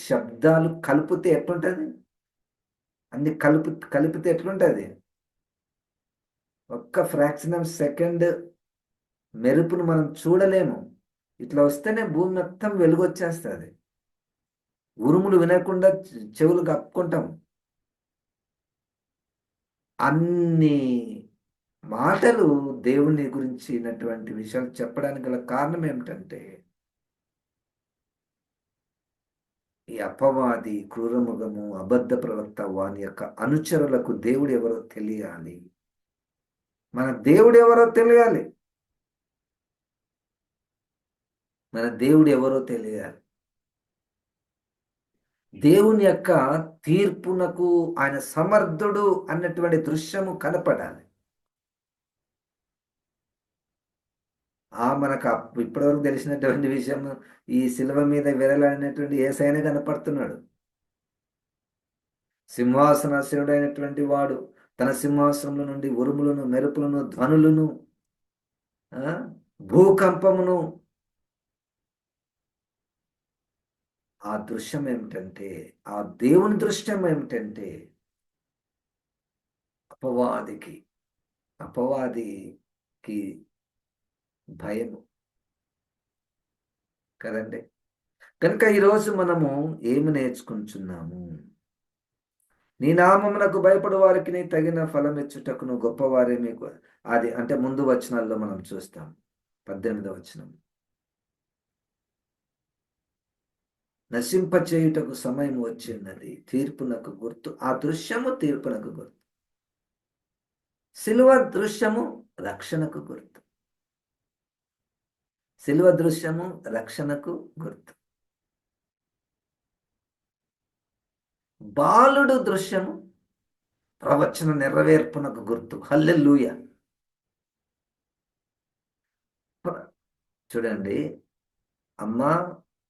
శబ్దాలు కలిపితే ఎట్లుంటది? అన్ని కలిపితే ఎట్లుంటది? ఒక్క ఫ్రాక్షన్ ఆఫ్ సెకండ్ మెరుపును మనం చూడలేము. ఇట్లా వస్తేనే భూమి మొత్తం వెలుగొచ్చేస్తుంది. ఉరుములు వినకుండా చెవులు కప్పుకుంటాం. అన్ని మాటలు దేవుని గురించినటువంటి విషయాలు చెప్పడానికి గల కారణం ఏమిటంటే, ఈ అపవాది, క్రూరముగము, అబద్ధ ప్రవక్త వాని యొక్క అనుచరులకు దేవుడు ఎవరో తెలియాలి. మన దేవుడు ఎవరో తెలియాలి. దేవుని యొక్క తీర్పునకు ఆయన సమర్థుడు అన్నటువంటి దృశ్యము కనపడాలి. మనకు ఇప్పటివరకు తెలిసినటువంటి విషయం, ఈ శిలువ మీద విరలాడినటువంటి యేసయ్యనే కనపడుతున్నాడు. సింహాసనాసీనుడైనటువంటి వాడు తన సింహాసనంలో నుండి ఉరుములను, మెరుపులను, ధ్వనులను, భూకంపమును, ఆ దృశ్యం ఏమిటంటే, ఆ దేవుని దృశ్యం ఏమిటంటే, అపవాదికి భయము కదండి. కనుక ఈరోజు మనము ఏమి నేర్చుకుంటున్నాము? నీ నామమునకు భయపడు వారికి నీ తగిన ఫలమిచ్చుటకును గొప్పవారే మీకు. అది అంటే ముందు వచనాల్లో మనం చూస్తాం. 18వ వచనం, నశింపచేయుటకు సమయం వచ్చిన్నది, తీర్పునకు గుర్తు. ఆ దృశ్యము తీర్పునకు గుర్తు. శిలువ దృశ్యము రక్షణకు గుర్తు. శిలువ దృశ్యము రక్షణకు గుర్తు. బాలుడు దృశ్యము ప్రవచన నెరవేర్పునకు గుర్తు. హల్లెలూయా. చూడండి, అమ్మా,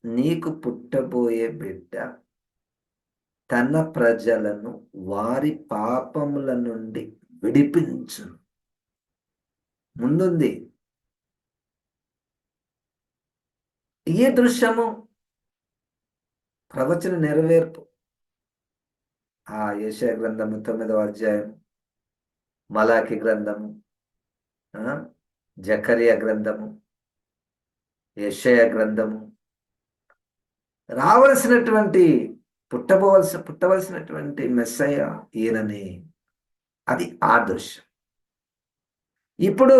నీకు పుట్టబోయే బిడ్డ తన ప్రజలను వారి పాపముల నుండి విడిపించును. ముందుంది. ఈ దృశ్యము ప్రవచన నెరవేర్పు. ఆ యెషయా గ్రంథము 9వ అధ్యాయం, మలాకి గ్రంథము, జకరియా గ్రంథము, యెషయా గ్రంథము, రావలసినటువంటి పుట్టవలసినటువంటి మెస్సయ్య ఈయనని. అది ఆ దృశ్యం. ఇప్పుడు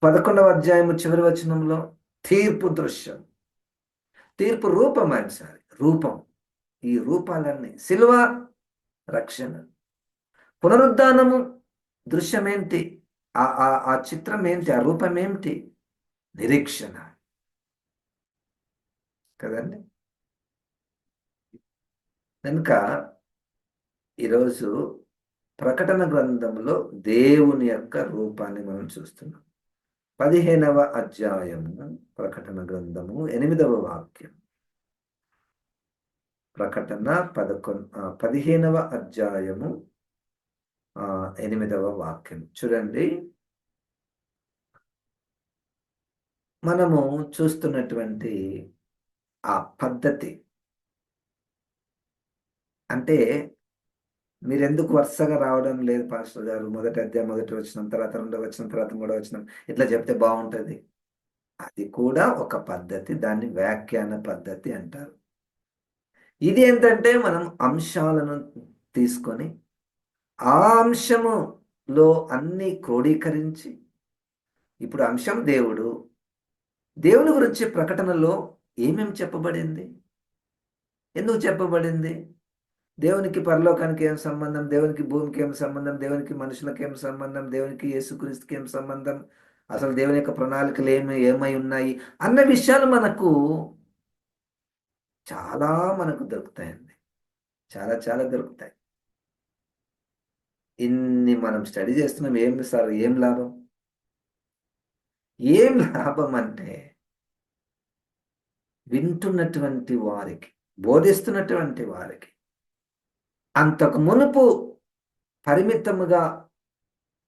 11వ అధ్యాయము చివరి వచనంలో తీర్పు దృశ్యం. తీర్పు రూపం సారి రూపం. ఈ రూపాలన్నీ శిలువ రక్షణ, పునరుద్ధానము దృశ్యం ఏంటి? ఆ చిత్రం ఏంటి? ఆ రూపం ఏమిటి? నిరీక్షణ కదండి. కనుక ఈరోజు ప్రకటన గ్రంథంలో దేవుని యొక్క రూపాన్ని మనం చూస్తున్నాం. 15వ అధ్యాయము ప్రకటన గ్రంథము 8వ వాక్యం. ప్రకటన 15వ అధ్యాయము 8వ వాక్యం చూడండి. మనము చూస్తున్నటువంటి ఆ పద్ధతి అంటే, మీరెందుకు వరుసగా రావడం లేదు పాస్టర్ గారు? మొదటి అధ్యాయం మొదటి వచనం, తర్వాత రెండవ వచనం, తర్వాత మూడవ వచనం ఇట్లా చెప్తే బాగుంటది. అది కూడా ఒక పద్ధతి. దాన్ని వ్యాఖ్యాన పద్ధతి అంటారు. ఇది ఏంటంటే మనం అంశాలను తీసుకొని ఆ అంశములో అన్ని క్రోడీకరించి, ఇప్పుడు అంశం దేవుడు. దేవుని గురించి ప్రకటనలో ఏమేమి చెప్పబడింది? ఎందుకు చెప్పబడింది? దేవునికి పరలోకానికి ఏం సంబంధం? దేవునికి భూమికి ఏం సంబంధం? దేవునికి మనుషులకు ఏం సంబంధం? దేవునికి యేసుక్రీస్తుకి ఏం సంబంధం? అసలు దేవుని యొక్క ప్రణాళికలు ఏమై ఉన్నాయి అన్న విషయాలు చాలా మనకు దొరుకుతాయండి. చాలా చాలా దొరుకుతాయి. ఇన్ని మనం స్టడీ చేస్తున్నాం. ఏం లాభం? ఏం లాభం అంటే వింటున్నటువంటి వారికి, బోధిస్తున్నటువంటి వారికి అంతకు మునుపు పరిమితముగా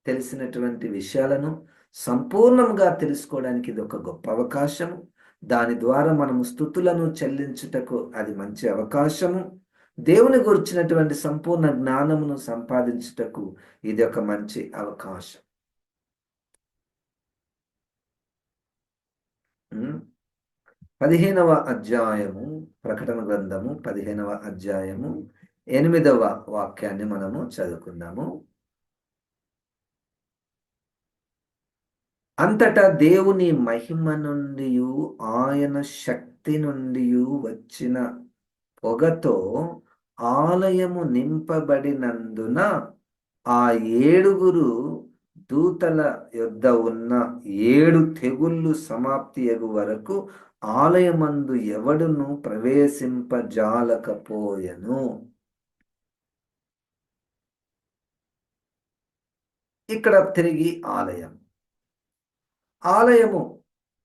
తెలిసినటువంటి విషయాలను సంపూర్ణంగా తెలుసుకోవడానికి ఇది ఒక గొప్ప అవకాశము. దాని ద్వారా మనము స్తుతులను చెల్లించుటకు అది మంచి అవకాశము. దేవుని గురించినటువంటి సంపూర్ణ జ్ఞానమును సంపాదించుటకు ఇది ఒక మంచి అవకాశం. 15వ అధ్యాయము ప్రకటన గ్రంథము 15వ అధ్యాయము 8వ వాక్యాన్ని మనము చదువుకుందాము. అంతటా దేవుని మహిమ నుండి ఆయన శక్తి నుండి వచ్చిన పొగతో ఆలయము నింపబడినందున ఆ 7 దూతల యొద్ద ఉన్న 7 తెగుళ్ళు సమాప్తి అగు వరకు ఆలయమందు ఎవడును ప్రవేశింపజాలకపోయెను. ఇక్కడ తిరిగి ఆలయము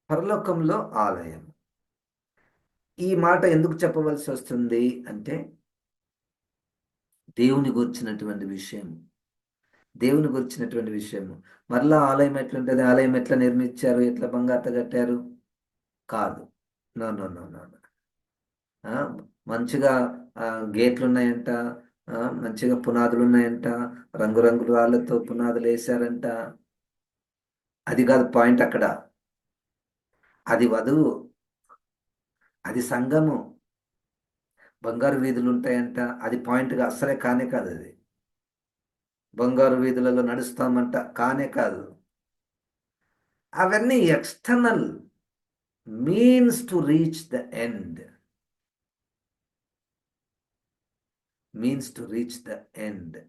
పరలోకంలో ఆలయం. ఈ మాట ఎందుకు చెప్పవలసి వస్తుంది అంటే, దేవుని గురించినటువంటి విషయము. మరలా ఆలయం ఎట్లుంటుంది? ఆలయం ఎట్లా నిర్మించారు? ఎట్లా బంగారుతో కట్టారు? కాదు. నో. మంచిగా గేట్లు ఉన్నాయంట, మంచిగా పునాదులు ఉన్నాయంట, రంగురంగుల రాళ్లతో పునాదులు వేశారంట. అది కాదు పాయింట్ అక్కడ. అది వధువు, అది సంఘము. బంగారు వీధులు ఉంటాయంట, అది పాయింట్గా అస్సలే కానే కాదు. అది బంగారు వీధులలో నడుస్తామంట, కానే కాదు. అవన్నీ external means to reach the end.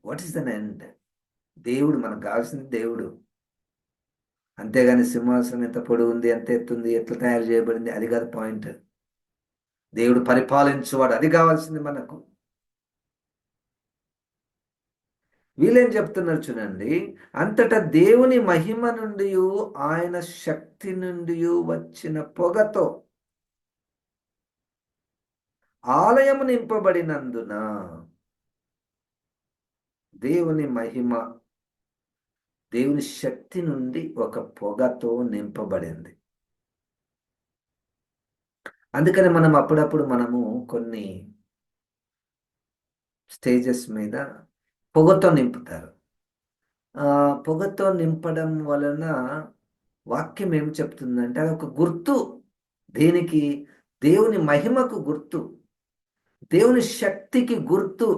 What is then end? దేవుడు మనకు కావాల్సింది దేవుడు. అంతేగాని సింహాసనం ఎంత పొడవు ఉంది, ఎంత ఎత్తుంది, ఎట్లా తయారు చేయబడింది, అది కాదు పాయింట్. దేవుడు పరిపాలించువాడు, అది కావాల్సింది మనకు. వీళ్ళేం చెప్తున్నారు చూడండి. అంతటా దేవుని మహిమ నుండి ఆయన శక్తి నుండి వచ్చిన పొగతో ఆలయము నింపబడినందున, దేవుని మహిమ, దేవుని శక్తి నుండి ఒక పొగతో నింపబడింది. అందుకని మనం అప్పుడప్పుడు మనము కొన్ని స్టేజెస్ మీద పొగతో నింపుతారు. పొగతో నింపడం వలన వాక్యం ఏం చెప్తుందంటే అదొక గుర్తు. దేనికి? దేవుని మహిమకు గుర్తు. దేవుని శక్తికి గుర్తు.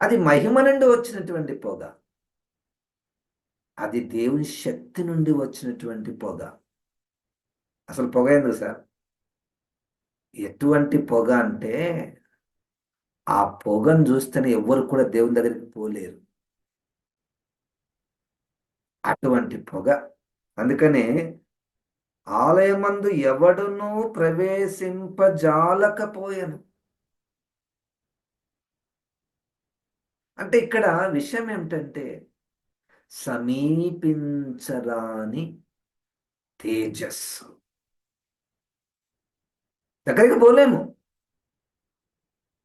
అది మహిమ నుండి వచ్చినటువంటి పొగ. అది దేవుని శక్తి నుండి వచ్చినటువంటి పొగ. అసలు పొగ ఎందుకు సార్? ఎటువంటి పొగ అంటే ఆ పొగను చూస్తేనే ఎవ్వరు కూడా దేవుని దగ్గరికి పోలేరు. అటువంటి పొగ. అందుకనే ఆలయమందు ఎవడునూ ప్రవేశింపజాలకపోయెను. అంటే ఇక్కడ విషయం ఏమిటంటే సమీపించరాని తేజస్సు. దగ్గరికి పోలేము.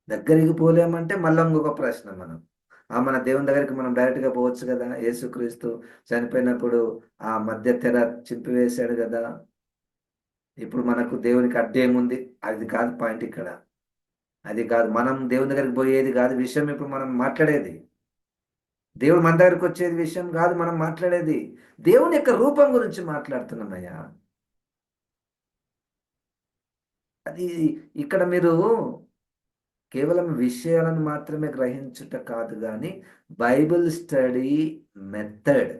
దగ్గరికి పోలేమంటే మళ్ళా ఇంకొక ప్రశ్న మనం. మన దేవుని దగ్గరికి మనం డైరెక్ట్‌గా పోవచ్చు కదా! యేసుక్రీస్తు చనిపోయినప్పుడు ఆ మధ్య తెర చింపివేశాడు కదా! ఇప్పుడు మనకు దేవునికి అడ్డేముంది? అది కాదు పాయింట్ ఇక్కడ. అది కాదు. మనం దేవుని దగ్గరికి పోయేది కాదు విషయం ఇప్పుడు మనం మాట్లాడేది. దేవుడు మన దగ్గరకొచ్చేది విషయం కాదు మనం మాట్లాడేది. దేవుని యొక్క రూపం గురించి మాట్లాడుతున్నామయ్యా. అది ఇక్కడ మీరు కేవలం విషయాలను మాత్రమే గ్రహించుట కాదు గాని Bible study method.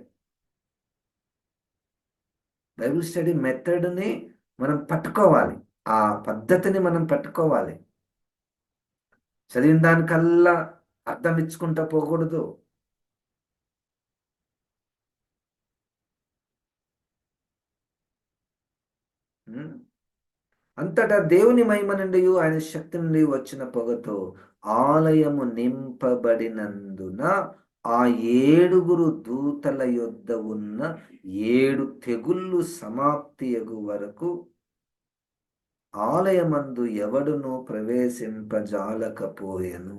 Bible study మెథడ్‌ని మనం పట్టుకోవాలి. ఆ పద్ధతిని మనం పట్టుకోవాలి. చదివిన దానికల్లా అర్థం ఇచ్చుకుంటా పోకూడదు. హ్మ్. అంతటా దేవుని మహిమ నుండియు ఆయన శక్తి నుండి వచ్చిన పొగతో ఆలయము నింపబడినందున ఆ 7 దూతల యొద్ద ఉన్న 7 తెగుళ్ళు సమాప్తియగు వరకు ఆలయమందు ఎవడునూ ప్రవేశింపజాలకపోయెను.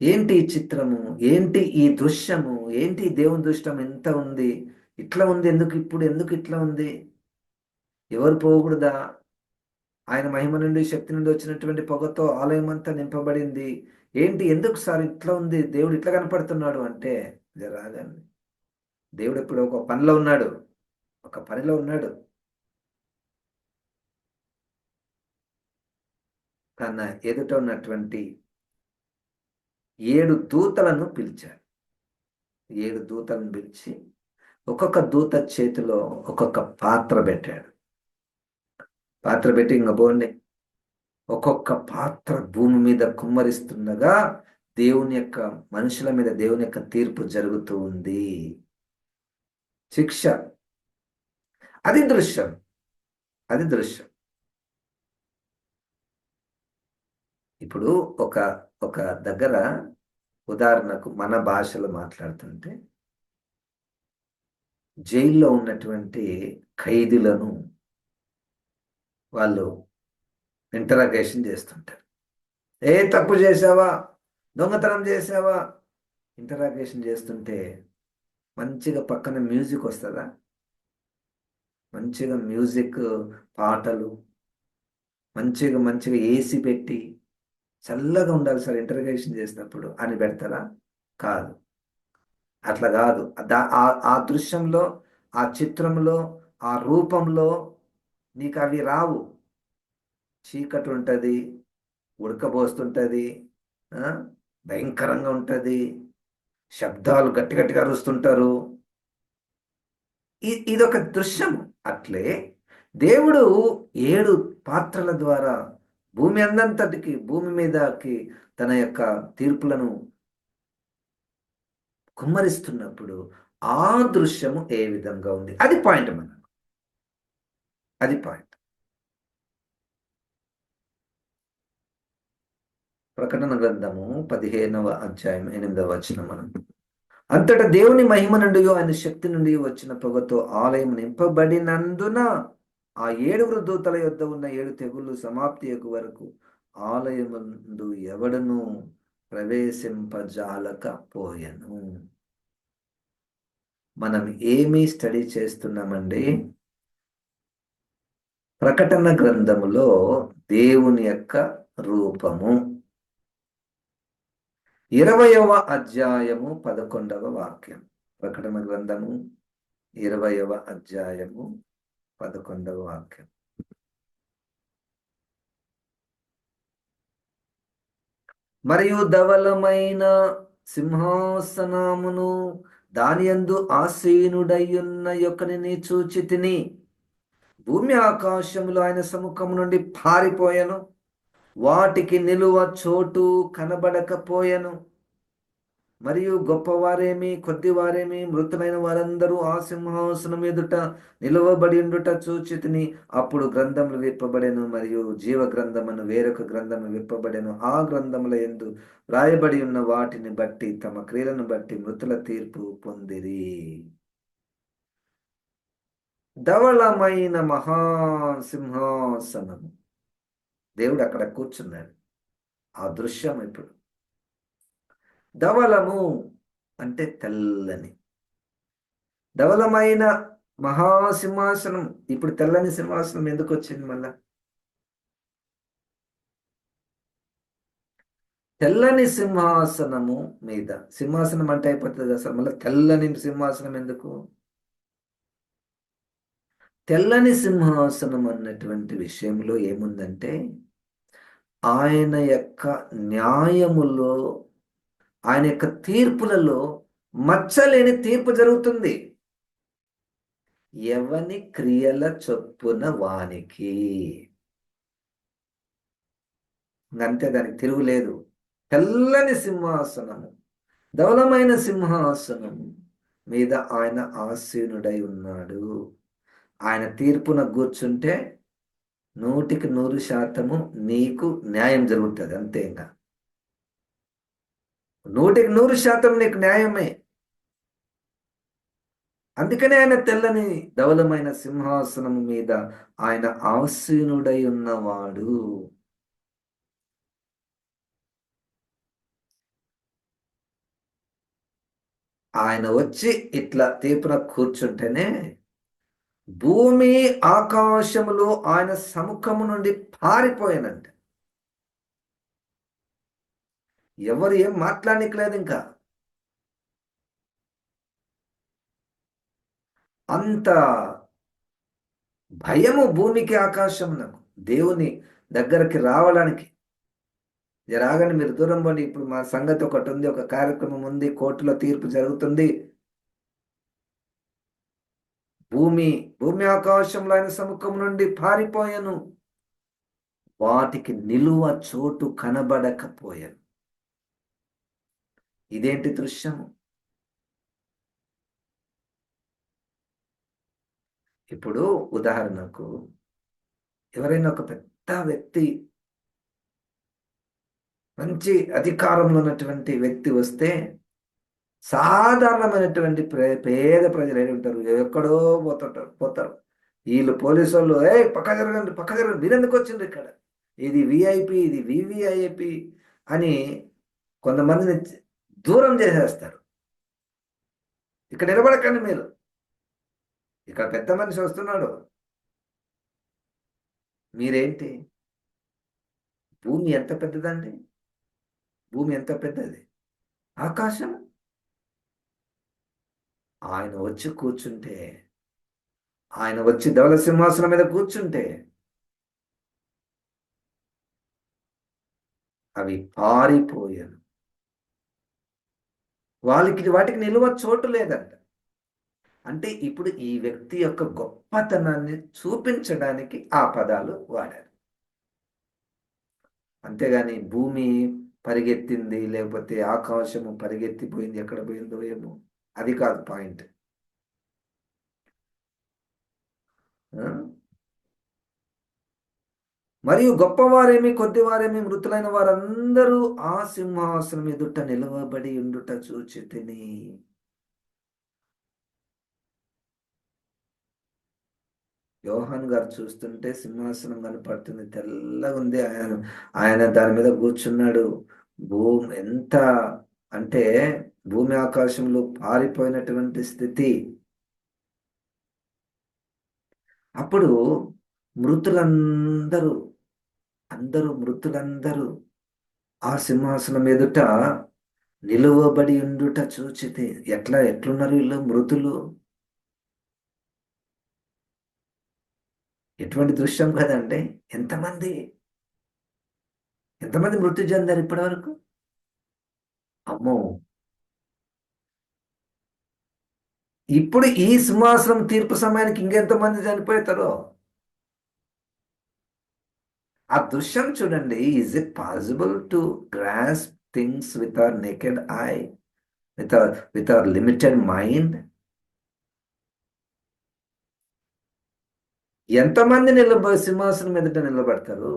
ఏంటి ఈ చిత్రము? ఏంటి ఈ దృశ్యము? ఏంటి దేవుని దృష్టం ఇంత ఉంది? ఇట్లా ఉంది ఎందుకు ఇట్లా ఉంది? ఎవరు పోకూడదా? ఆయన మహిమ నుండి, శక్తి నుండి వచ్చినటువంటి పొగతో ఆలయమంతా నింపబడింది. ఏంటి ఎందుకు సార్ ఇట్లా ఉంది? దేవుడు ఇట్లా కనపడుతున్నాడు అంటే జరాగండి. దేవుడు ఇప్పుడు ఒక పనిలో ఉన్నాడు. ఒక పనిలో ఉన్నాడు. తన ఎదుట ఉన్నటువంటి 7 దూతలను పిలిచాడు. 7 దూతలను పిలిచి ఒక్కొక్క దూత చేతిలో ఒక్కొక్క పాత్ర పెట్టాడు. పాత్ర పెట్టి ఇంక పోండి. ఒక్కొక్క పాత్ర భూమి మీద కుమ్మరిస్తుండగా దేవుని యొక్క మనుషుల మీద దేవుని యొక్క తీర్పు జరుగుతూ ఉంది. శిక్ష. అది దృశ్యం. అది దృశ్యం. ఇప్పుడు ఒక ఒక దగ్గర ఉదాహరణకు మన భాషలో మాట్లాడుతుంటే జైల్లో ఉన్నటువంటి ఖైదీలను వాళ్ళు ఇంటరాగేషన్ చేస్తుంటారు. తప్పు చేసావా? దొంగతనం చేసావా? ఇంటరాగేషన్ చేస్తుంటే మంచిగా పక్కన మ్యూజిక్ వస్తుందా? మంచిగా మ్యూజిక్, పాటలు మంచిగా ఏసీ పెట్టి చల్లగా ఉండాలి సార్ ఇంటరాగేషన్ చేసినప్పుడు అని పెడతారా? కాదు. అట్లా కాదు. ఆ దృశ్యంలో, ఆ చిత్రంలో, ఆ రూపంలో నీకు అవి రావు. చీకటి ఉంటుంది, ఉడకబోస్తుంటుంది, భయంకరంగా ఉంటుంది, శబ్దాలు గట్టి గట్టిగా అరుస్తుంటారు. ఇదొక దృశ్యం. అట్లే దేవుడు 7 పాత్రల ద్వారా భూమి మీదకి తన యొక్క తీర్పులను కుమ్మరిస్తున్నప్పుడు ఆ దృశ్యము ఏ విధంగా ఉంది? అది పాయింట్ మనకు. అది పాయింట్. ప్రకటన గ్రంథము 15వ అధ్యాయం 8వ వచనం మనం. అంతటా దేవుని మహిమ నుండి ఆయన శక్తి నుండి వచ్చిన పొగతో ఆలయం నింపబడినందున ఆ 7 దూతల యొద్ద ఉన్న 7 తెగుళ్ళు సమాప్తి యొక్క వరకు ఆలయమందు ఎవడను ప్రవేశింపజాలకపోయెను. మనం ఏమి స్టడీ చేస్తున్నామండి? ప్రకటన గ్రంథములో దేవుని యొక్క రూపము. 20వ అధ్యాయము 11వ వాక్యం. ప్రకటన గ్రంథము 20వ అధ్యాయము 11వ వాక్యం. మరియు ధవలమైన సింహాసనమును దానియందు ఆసీనుడయ్యున్న యొక్కని చూచి తిని, భూమి ఆకాశములు ఆయన సముఖము నుండి పారిపోయెను, వాటికి నిలువ చోటు కనబడకపోయెను. మరియు గొప్పవారేమి కొద్దివారేమి మృతులైన వారందరూ ఆ సింహాసనం ఎదుట నిలువబడి ఉండుట చూచి తిని, అప్పుడు గ్రంథములు విప్పబడెను, మరియు జీవ గ్రంథమును వేరొక గ్రంథము విప్పబడెను. ఆ గ్రంథముల యందు రాయబడి ఉన్న వాటిని బట్టి తమ క్రియలను బట్టి మృతుల తీర్పు పొందిరి. ధవళమైన మహాసింహాసనము, దేవుడు అక్కడ కూర్చున్నాడు. ఆ దృశ్యం ఇప్పుడు ధవలము అంటే తెల్లని, ధవలమైన మహాసింహాసనం. ఇప్పుడు తెల్లని సింహాసనం ఎందుకు వచ్చింది? మళ్ళా తెల్లని సింహాసనము మీద, సింహాసనం అంటే అయిపోతుంది అసలు, మళ్ళీ తెల్లని సింహాసనం ఎందుకు? తెల్లని సింహాసనం అన్నటువంటి విషయంలో ఏముందంటే, ఆయన యొక్క న్యాయములో, ఆయన యొక్క తీర్పులలో మచ్చలేని తీర్పు జరుగుతుంది. ఎవని క్రియల చొప్పున వానికి, అంతే, దానికి తిరుగులేదు. తెల్లని సింహాసనము, ధవలమైన సింహాసనము మీద ఆయన ఆసీనుడై ఉన్నాడు. ఆయన తీర్పున కూర్చుంటే 100% నీకు న్యాయం జరుగుతుంది. అంతే, ఇంకా 100% నీకు న్యాయమే. అందుకనే ఆయన తెల్లని ధవలమైన సింహాసనము మీద ఆయన ఆసీనుడై ఉన్నవాడు. ఆయన వచ్చి ఇట్లా తీర్పున కూర్చుంటేనే భూమి ఆకాశములు ఆయన సముఖము నుండి పారిపోయానంట. ఎవరు ఏం మాట్లాడనికలేదు. ఇంకా అంత భయము భూమికి ఆకాశమునకు దేవుని దగ్గరికి రావడానికి. రాగానే మీరు దూరం పోండి, ఇప్పుడు మా సంగతి ఒకటి ఉంది, ఒక కార్యక్రమం ఉంది, కోర్టులో తీర్పు జరుగుతుంది. భూమి ఆకాశంలో ఆయన సముఖం నుండి పారిపోయాను, వాటికి నిలువ చోటు కనబడకపోయాను. ఇదేంటి దృశ్యము? ఇప్పుడు ఉదాహరణకు ఎవరైనా ఒక పెద్ద వ్యక్తి, మంచి అధికారంలో ఉన్నటువంటి వ్యక్తి వస్తే సాధారణమైనటువంటి పేద ప్రజలు ఏమి ఉంటారు, ఎక్కడో పోతారు. వీళ్ళు పోలీసు వాళ్ళు, పక్క జరగండి, పక్క జరగండి, మీరెందుకు వచ్చిండ్రు ఇక్కడ, ఇది విఐపి, ఇది వివిఐపి అని కొంతమందిని దూరం చేసేస్తారు. ఇక్కడ నిలబడకండి మీరు, ఇక్కడ పెద్ద మనిషి వస్తున్నాడు. మీరేంటి? భూమి ఎంత పెద్దదండి? భూమి ఎంత పెద్దది? ఆకాశం. ఆయన వచ్చి కూర్చుంటే, ఆయన వచ్చి ధవల సింహాసనం మీద కూర్చుంటే అవి పారిపోయాను, వాటికి నిలువ చోటు లేదంట. అంటే ఇప్పుడు ఈ వ్యక్తి యొక్క గొప్పతనాన్ని చూపించడానికి ఆ పదాలు వాడారు. అంతేగాని భూమి పరిగెత్తింది, లేకపోతే ఆకాశము పరిగెత్తిపోయింది, ఎక్కడ పోయిందో ఏమో, అది కాదు పాయింట్. మరియు గొప్పవారేమి కొద్దివారేమి మృతులైన వారందరూ ఆ సింహాసనం ఎదుట నిలవబడి ఉండుట చూచి తిని. యోహాన్ గారు చూస్తుంటే సింహాసనం కనపడుతుంది, తెల్లగా ఉంది. ఆయన ఆయన దాని మీద కూర్చున్నాడు. భూమి ఎంత అంటే భూమి ఆకాశంలో పారిపోయినటువంటి స్థితి. అప్పుడు మృతులందరూ మృతులందరూ ఆ సింహాసనం ఎదుట నిలువబడి ఉండుట చూచితే, ఎట్లున్నారు వీళ్ళు మృతులు? ఎటువంటి దృశ్యం కదండి. ఎంతమంది మృతి చెందారు ఇప్పటి వరకు? అమ్మో! ఇప్పుడు ఈ సింహాసనం తీర్పు సమయానికి ఇంకెంతమంది చనిపోతారో. ఆ దృశ్యం చూడండి. Is it possible to grasp things with our naked I, with our limited mind? ఎంతమంది సింహాసనం ఎదుట నిలబడతారు?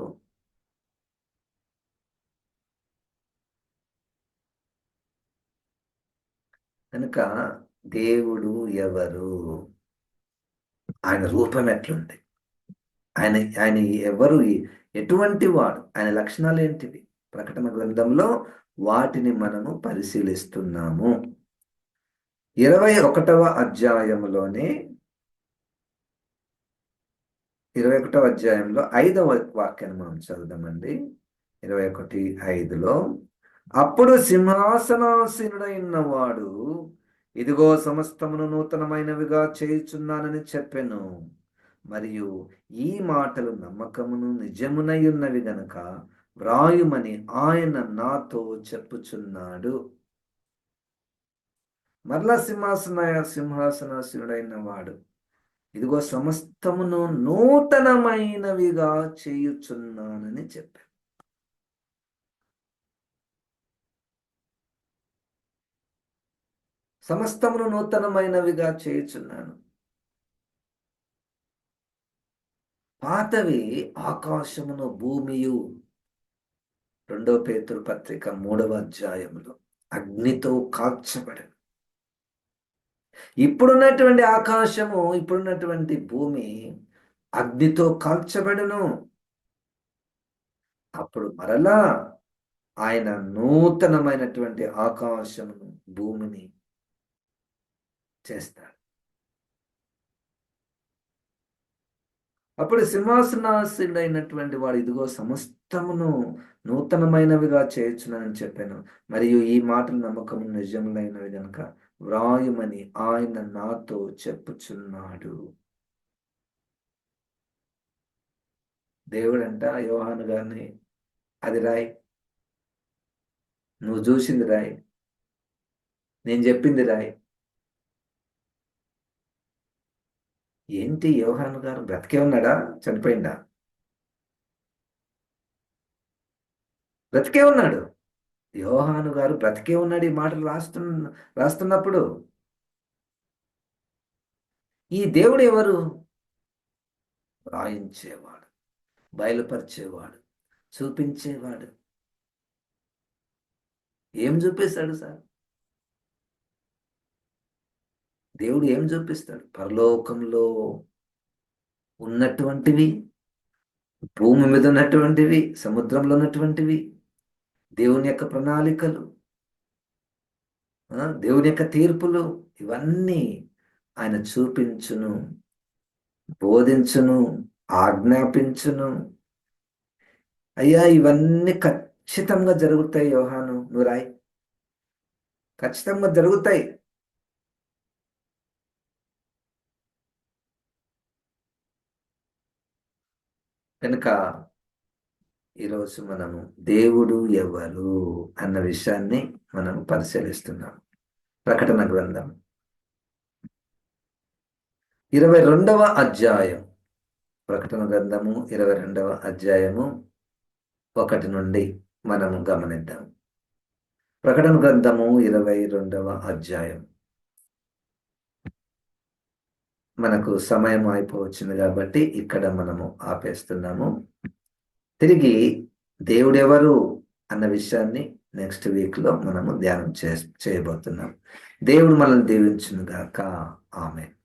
కనుక దేవుడు ఎవరు? ఆయన రూపం ఎట్లుంది? ఆయన ఆయన ఎవరు? ఎటువంటి వాడు? ఆయన లక్షణాలు ఏంటివి? ప్రకటన గ్రంథంలో వాటిని మనము పరిశీలిస్తున్నాము. 21వ అధ్యాయంలోనే 21వ అధ్యాయంలో 5వ వాక్యాన్ని మనం చదువుదామండి. 21:5లో అప్పుడు సింహాసనాసీనుడైన వాడు, ఇదిగో సమస్తమును నూతనమైనవిగా చేయుచున్నానని చెప్పెను. మరియు ఈ మాటలు నమ్మకమును నిజమునై ఉన్నవి గనక వ్రాయుమని ఆయన నాతో చెప్పుచున్నాడు. మరలా సింహాసనాసీనుడైన వాడు, ఇదిగో సమస్తమును నూతనమైనవిగా చేయుచున్నానని చెప్పాను. సమస్తమును నూతనమైనవిగా చేయుచున్నాను. పాతవి ఆకాశమును భూమియు, 2 పేతురు పత్రిక 3వ అధ్యాయంలో, అగ్నితో కాల్చబడను. ఇప్పుడున్నటువంటి ఆకాశము, ఇప్పుడున్నటువంటి భూమి అగ్నితో కాల్చబడును. అప్పుడు మరలా ఆయన నూతనమైనటువంటి ఆకాశమును భూమిని చేస్తాడు. అప్పుడు సింహాసనాసీనుడైనటువంటి వాడు, ఇదిగో సమస్తమును నూతనమైనవిగా చేయుచున్నానని చెప్పాను. మరియు ఈ మాటలు నమ్మకము నిజములైనవి కనుక వ్రాయుమని ఆయన నాతో చెప్పుచున్నాడు. దేవుడంట యోహాను గారిని, అది రాయి, నువ్వు చూసింది రాయి, నేను చెప్పింది రాయి. ఏంటి, యోహాను గారు బ్రతికే ఉన్నాడా, చనిపోయిందా? బ్రతికే ఉన్నాడు. యోహాను గారు బ్రతికే ఉన్నాడు. ఈ మాటలు రాస్తున్నప్పుడు ఈ దేవుడు ఎవరు? రాయించేవాడు, బయలుపరిచేవాడు, చూపించేవాడు. ఏం చూపిస్తాడు సార్? దేవుడు ఏం చూపిస్తాడు? పరలోకంలో ఉన్నటువంటివి, భూమి మీద ఉన్నటువంటివి, సముద్రంలో ఉన్నటువంటివి, దేవుని యొక్క ప్రణాళికలు, దేవుని యొక్క తీర్పులు, ఇవన్నీ ఆయన చూపించును, బోధించును, ఆజ్ఞాపించును. అయ్యా, ఇవన్నీ ఖచ్చితంగా జరుగుతాయి యోహాను, నువ్వు రాయి, ఖచ్చితంగా జరుగుతాయి. కనుక ఈరోజు మనము దేవుడు ఎవరు అన్న విషయాన్ని మనం పరిశీలిస్తున్నాం. ప్రకటన గ్రంథం 22వ అధ్యాయం, ప్రకటన గ్రంథము 22వ అధ్యాయము 1 నుండి మనము గమనిద్దాం. ప్రకటన గ్రంథము 22వ అధ్యాయం. మనకు సమయం అయిపోవచ్చింది కాబట్టి ఇక్కడ మనము ఆపేస్తున్నాము. తిరిగి దేవుడెవరు అన్న విషయాన్ని నెక్స్ట్ వీక్లో మనము ధ్యానం చేయబోతున్నాం. దేవుడు మనల్ని దీవించును గాక. ఆమేన్.